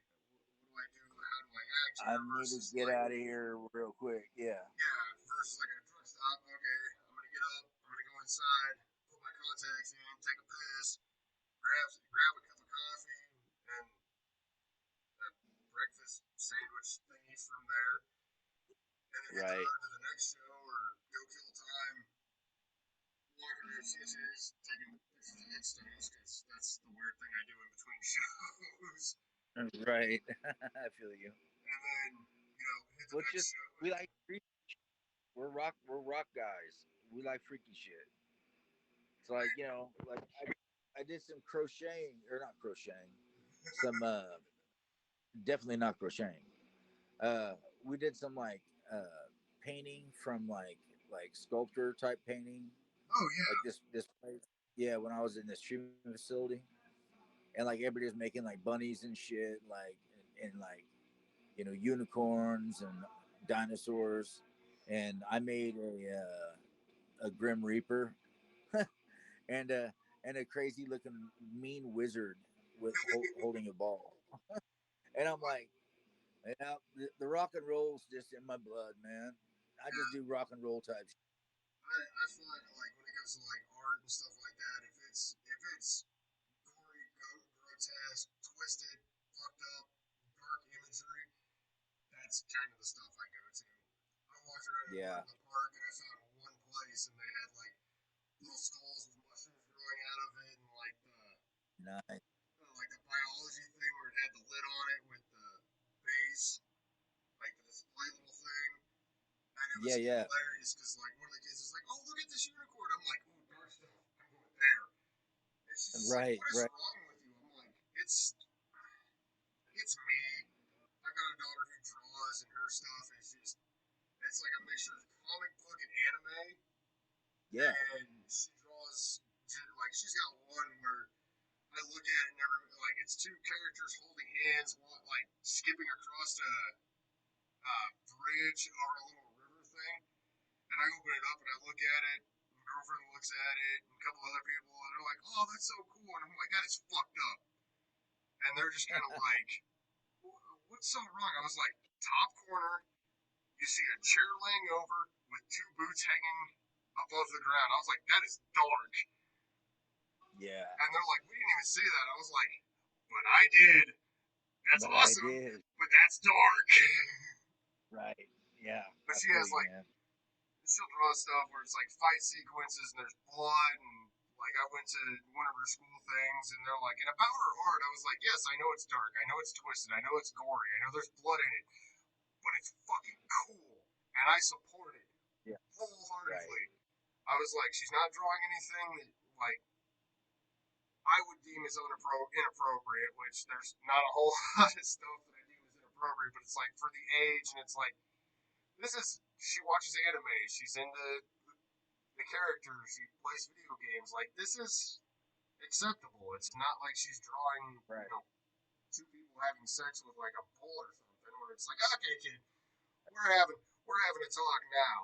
what do I do? How do I act I here? need to Versus get like, out of here real quick. Yeah. yeah, versus like at a truck stop. Okay, I'm gonna get up. I'm gonna go inside, put my contacts in, take a piss, grab a cup of coffee, and breakfast sandwich thingies from there, and then hit the Right. road to the next show or go kill time walking around CSAs taking pictures of headstones because that's the weird thing I do in between shows. Right. I feel you. And then, hit the Well, it's next just show. we like freak. We're rock guys. We like freaky shit. It's like like I did some crocheting or not crocheting, some definitely not crocheting. We did some painting from like sculptor type painting, Oh, like yeah. this place. Yeah, when I was in this treatment facility, and like everybody was making like bunnies and shit, like and like unicorns and dinosaurs, and I made a grim reaper and a crazy looking mean wizard with holding a ball, and I'm like, yeah, the rock and roll's just in my blood, man. I just Yeah. do rock and roll type shit. I find, like, when it comes to, like, art and stuff like that, if it's gory, grotesque, twisted, fucked up, dark imagery, that's kind of the stuff I go to. I walked around in Yeah, the park and I found one place and they had like little skulls with mushrooms growing out of it and nice. the biology thing where it had the lid on it with the base, like the display little thing. And it Yeah, was yeah. hilarious because like one of the kids was like, "Oh, look at this unicorn." I'm like, "Oh, dark stuff. I'm going there." And she's just like, Right, "What is right. wrong with you?" I'm like, "It's me. I've got a daughter who draws, and her stuff is just it's like a mixture of comic book and anime." Yeah, And she draws like she's got one where I look at it and never like it's two characters holding hands, like skipping across a bridge or a little river thing. And I open it up and I look at it. And my girlfriend looks at it, and a couple other people, and they're like, "Oh, that's so cool!" And I'm like, "That is fucked up." And they're just kind of like, "What's so wrong?" I was like, "Top corner, you see a chair laying over with two boots hanging above the ground." I was like, "That is dark." yeah. And they're like, "We didn't even see that." I was like, "But I did. That's But I awesome, did. but that's dark." Right. Yeah, But I she feel has you, like man. she'll draw stuff where it's like fight sequences and there's blood and like I went to one of her school things and they're like, and about her art, I was like, yes, I know it's dark, I know it's twisted, I know it's gory, I know there's blood in it, but it's fucking cool, and I support it Yeah. Right. wholeheartedly. I was like, she's not drawing anything that like I would deem as inappropriate, which there's not a whole lot of stuff that I deem as inappropriate, but it's like for the age, and it's like this is she watches anime, she's into the characters, she plays video games. Like this is acceptable. It's not like she's drawing, Right. two people having sex with like a bull or something, where it's like, okay, kid, we're having a talk now.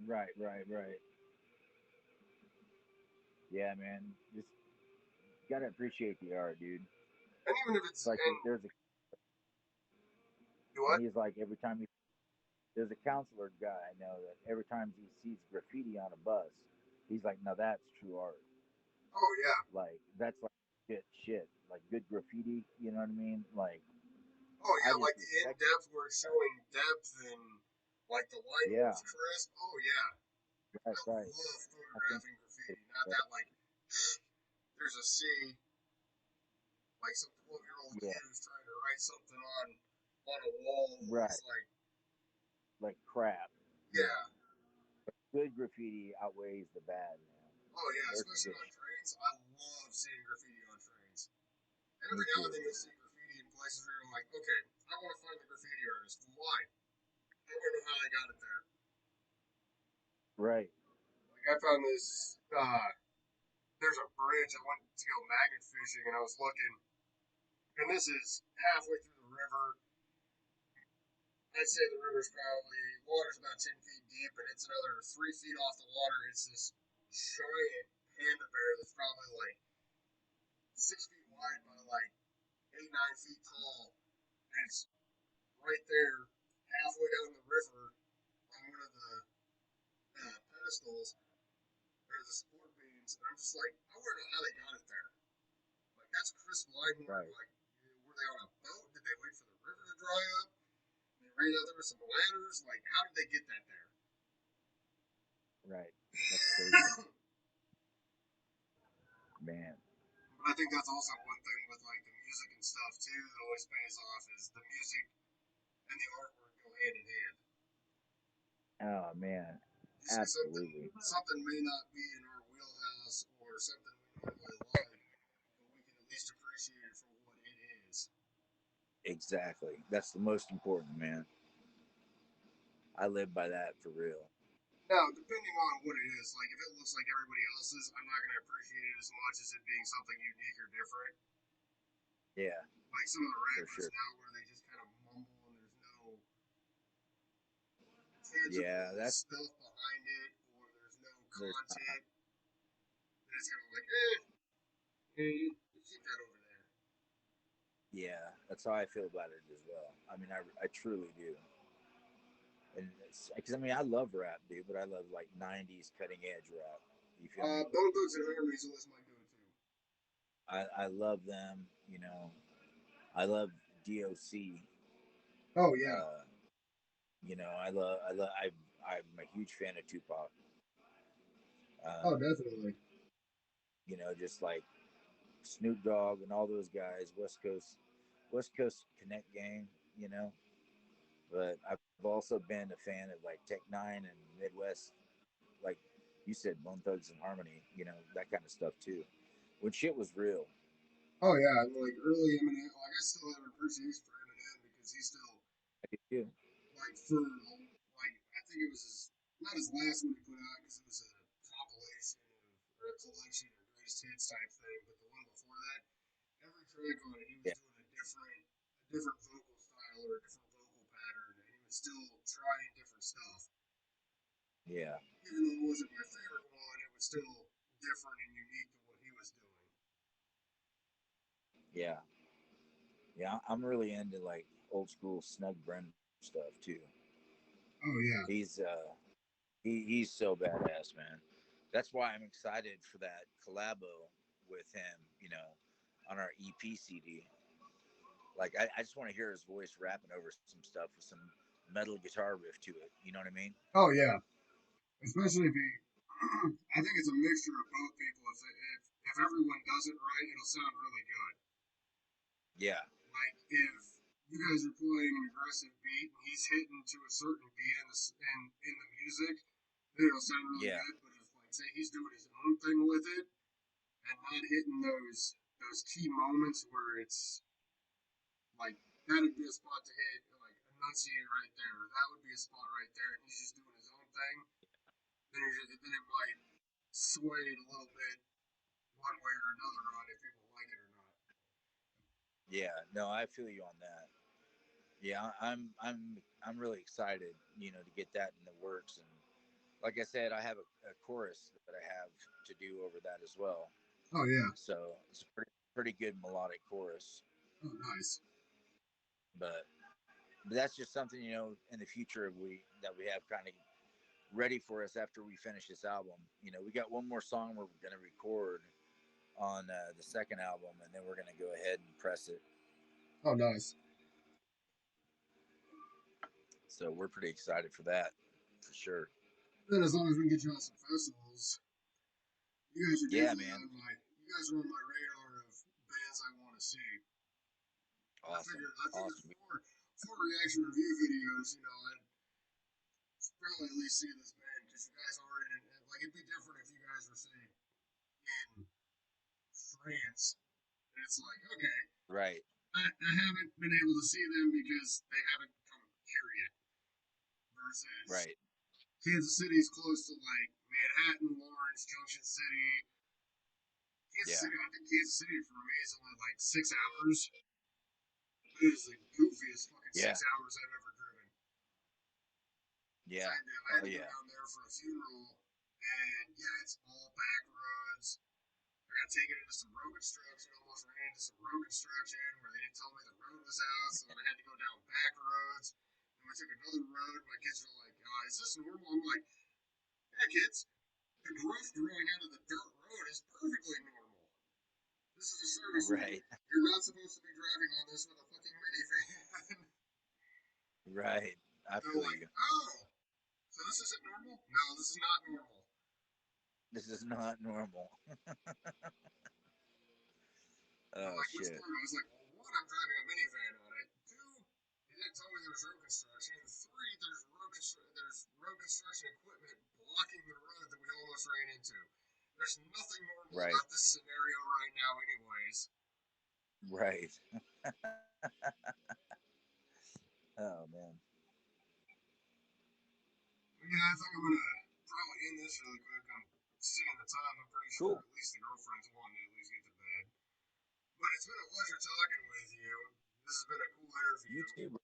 Right. Right. Right. Yeah, man. Just gotta appreciate the art, dude. And even if It's it's like and there's a you know and what? he's like every time he there's a counselor guy I know that every time he sees graffiti on a bus, he's like, now that's true art. Oh yeah. Like that's like shit. Like good graffiti, you know what I mean? Like Oh I yeah, just like the in respect it. depth where it's showing depth and like the line Yeah, moves crisp. Oh yeah. right, I right. love I think photographing graffiti. Not that like there's a C like some 12-year-old yeah, kid who's trying to write something on a wall where right. it's like, Like crap. Yeah. yeah. Good graffiti outweighs the bad, man. Oh yeah, There's some especially good on shit. trains. I love seeing graffiti on trains. And Me every now and too. then you'll see graffiti in places where you're like, okay, I want to find the graffiti artist. Well, why? I want to know how they got it there. Right. Like I found this. There's a bridge. I went to go magnet fishing, and I was looking, and this is halfway through the river. I'd say the river's probably water's about 10 feet deep, and it's another 3 feet off the water. It's this giant panda bear that's probably like 6 feet wide by like 8, 9 feet tall, and it's right there, halfway down the river, on one of the pedestals or the support beams, and I'm just like, I want to know how they got it there. Like that's crisp line work. Right. Like, were they on a boat? Did Did they wait for the river to dry up? They ran out there with some ladders. Like, how did they get that there? Right. That's crazy, man. But I think that's also one thing with like the music and stuff too that always pays off is the music and the artwork go hand in hand. Oh man, You see absolutely. something may not be in our wheelhouse or something we normally like, but we can at least appreciate it for what it is. Exactly. That's the most important, man. I live by that for real. Now, depending on what it is, like if it looks like everybody else's, I'm not going to appreciate it as much as it being something unique or different. Yeah, Like some of the for rappers sure. now where they just kind of mumble and there's no Yeah, tangible that's stuff behind it or there's no there's not. content. And it's kind of like, you keep that over there. Yeah, that's how I feel about it as well. I mean, I truly do. And because I mean, I love rap, dude, but I love like '90s cutting edge rap. You feel me? Bone Thugs and Harmony is always my go-to. I love them. You know, I love DOC. Oh yeah. Uh, you know, I'm a huge fan of Tupac. Oh, Um, definitely. you know, just like Snoop Dogg and all those guys, West Coast Connect Gang. You know, but I've also been a fan of like Tech Nine and Midwest, like you said, Bone Thugs and Harmony. You know, that kind of stuff too. When shit was real. Oh yeah, and like early Eminem. Like I still have appreciation for Eminem because he's still I did too. like for like I think it was his not his last one he put out because it was a compilation of or a collection of greatest hits type thing. But the one before that, every track on it, he was Yeah, doing a different vocal style or a different vocal pattern, and he was still trying different stuff. yeah, Even though it wasn't my favorite one, it was still different and unique to what he was doing. yeah, yeah. I'm really into like old school Snug Brenner stuff too. Oh yeah. He's he's so badass, man. That's why I'm excited for that collabo with him. You know, on our EP CD. Like I just want to hear his voice rapping over some stuff with some metal guitar riff to it. You know what I mean? Oh yeah. Especially if he, I think it's a mixture of both people. If everyone does it right, it'll sound really good. Yeah, Like if you guys are playing an aggressive beat and he's hitting to a certain beat in the music, then it'll sound really yeah, good. But if like say he's doing his own thing with it and not hitting those key moments where it's like that'd be a spot to hit, like enunciate right there. That would be a spot right there, and he's just doing his own thing. Then it might sway it a little bit one way or another on if people like it or not. yeah. No, I feel you on that. Yeah, I'm really excited, you know, to get that in the works. And like I said, I have a chorus that I have to do over that as well. Oh yeah. So it's a pretty good melodic chorus. Oh nice. But that's just something, you know, in the future we have kind of ready for us after we finish this album. You know, we got one more song we're going to record on the second album, and then we're going to go ahead and press it. Oh nice. So we're pretty excited for that, for sure. Then as long as we can get you on some festivals, you guys are Yeah, definitely man. on my you guys are on my radar of bands I want to see. Awesome, I figured awesome. for reaction review videos, I'd probably at least see this band because you guys are in it. Like it'd be different if you guys were say in France, and it's like okay, Right, I haven't been able to see them because they haven't come here yet. Versus right. Kansas City is close to like Manhattan, Lawrence, Junction City. Kansas Yeah, City, I think Kansas City for me is only like 6 hours. It is the goofiest fucking yeah, 6 hours I've ever driven. yeah. I had Oh to go yeah, down there for a funeral, and yeah, it's all back roads. I got taken into some road construction, almost ran into some road construction where they didn't tell me the road was out, so then I had to go down back roads. And we took another road. My kids were like, "Is this normal?" I'm like, "Yeah, kids, the growth growing out of the dirt road is perfectly normal. This is a service road. right. You're not supposed to be driving on this with a fucking minivan. Right. And I they're feel like, you. oh, so this isn't normal? No, this is not normal. This is not normal. And I'm Oh like, which shit. part? I was like, well, one, I'm driving a minivan on it. Two, he didn't tell me there was road construction. And three, there's road construction equipment blocking the road that we almost ran into. There's nothing normal Right. about this scenario right now, anyways. Right. Oh man. But yeah, I think I'm gonna probably end this really quick. I'm seeing the time. I'm pretty sure Cool. at least the girlfriend's wanting to at least get to bed. But it's been a pleasure talking with you. This has been a cool You interview. too, bro.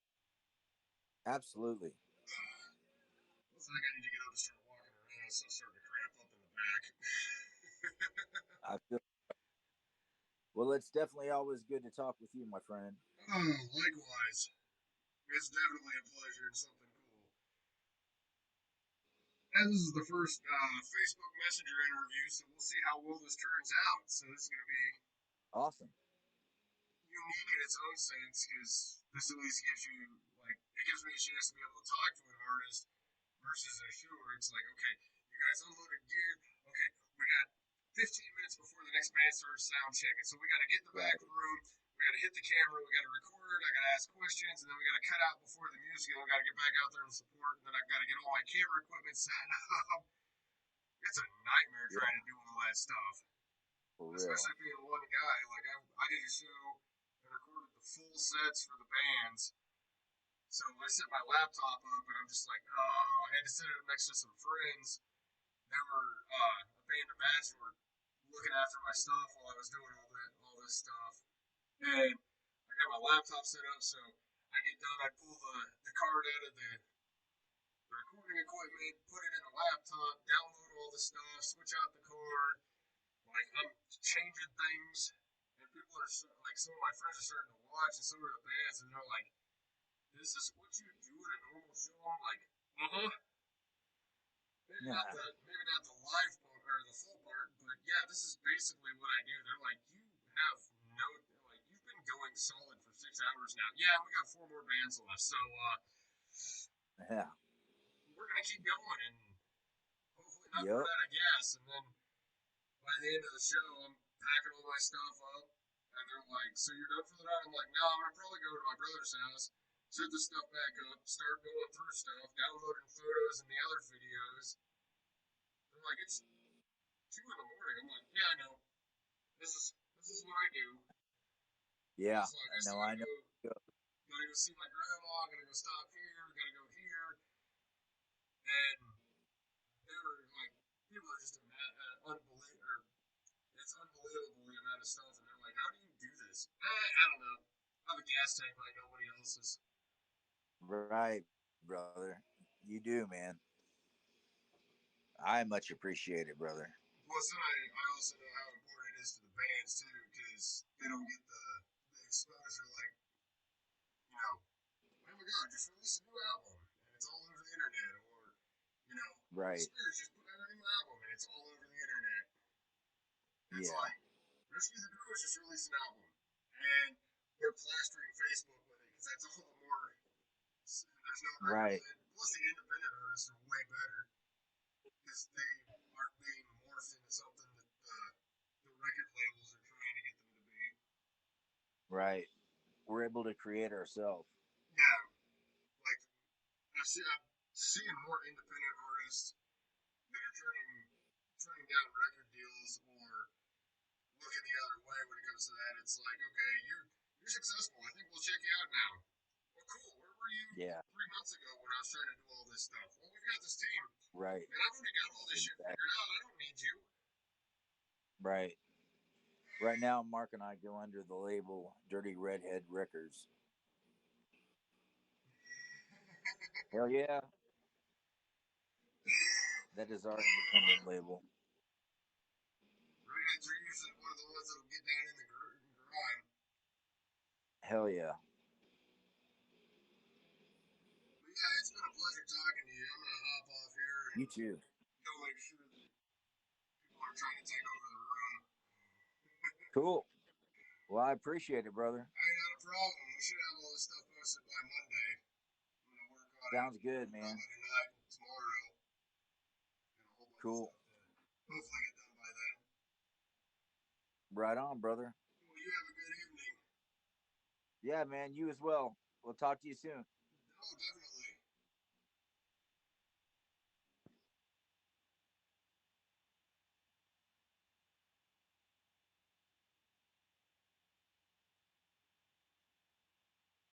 Absolutely. Looks like I need to get up and start walking around. I'm still starting to cramp up in the back. I feel well. It's definitely always good to talk with you, my friend. Oh, likewise. It's definitely a pleasure and something cool. And this is the first Facebook Messenger interview, so we'll see how well this turns out. So this is going to be Awesome. unique in its own sense because this at least gives you like it gives me a chance to be able to talk to an artist versus a show where it's like, okay, you guys unloaded gear. Okay, we got 15 minutes before the next band starts sound checking, so we got to get in the back Right. room. We got to hit the camera. We got to record. I got to ask questions, and then we got to cut out before the music. And we got to get back out there and support. And then I got to get all my camera equipment set up. It's a nightmare Yeah. trying to do all that stuff, For real. especially being one guy. Like I did a show and recorded the full sets for the bands. So I set my laptop up and I'm just like, oh, I had to set it up next to some friends. They were a band of bats who were looking after my stuff while I was doing all this stuff. And I got my laptop set up, so I get done, I pull the card out of the recording equipment, put it in the laptop, download all the stuff, switch out the card. Like I'm changing things, and people are like, some of my friends are starting to watch, and some of the bands, and they're like, "Is this what you do at a normal show?" I'm like, "Uh huh." Yeah. Maybe not the live part or the full part, but yeah, this is basically what I do. They're like, "You have no like you've been going solid for 6 hours now." Yeah, we got four more bands left, so Yeah. we're gonna keep going and hopefully not run Yep. out of gas. And then by the end of the show, I'm packing all my stuff up, and they're like, "So you're done for the night?" I'm like, "No, I'm gonna probably go to my brother's house, set the stuff back up, start going through stuff, downloading photos and the other videos." They're like, "It's 2 in the morning." I'm like, "Yeah, I know. This is what I do." And Yeah. it's like I still No, I know. gotta go see my grandma, gotta go stop here, gotta go here, and they were like, people are just unbelievable. It's unbelievable the amount of stuff, and they're like, "How do you do this?" I don't know. I have a gas tank like nobody else's. Right, brother. You do, man. I much appreciate it, brother. Plus, then I also know how important it is to the bands too, because they don't get the exposure like you know, oh my god, just released a new album and it's all over the internet, or Britney Right. Spears just put out a new album and it's all over the internet. It's Yeah. like Rescue the Ghost just released an album, and they're plastering Facebook with it because that's all the more. There's no record. Right. Plus, the independent artists are way better because they aren't being morphed into something that the record labels are trying to get them to be. Right. We're able to create ourselves. Yeah, like I'm seeing more independent artists that are turning down record deals or looking the other way when it comes to that. It's like, okay, you're successful. I think we'll check you out now. Well, cool. Where were you Yeah. 3 months ago when I was trying to do all this stuff? Well, we've got this team, Right. and I've already got all this shit Exactly. figured out. I don't need you. Right. Right now, Mark and I go under the label Dirty Redhead Records. Hell yeah. That is our independent label. Redheads are usually one of the ones that'll get down in the grime. Hell yeah. But yeah, it's been a pleasure talking to you. I'm gonna hop off here and You too. go make sure that people are trying to take over the room. Cool. Well, I appreciate it, brother. Hey, not a problem. We should have all this Sounds good, about man. it tonight, tomorrow, and a whole bunch of Cool. stuff to hopefully get done by then. Right on, brother. Well, you have a good evening. Yeah, man. You as well. We'll talk to you soon. Oh, definitely.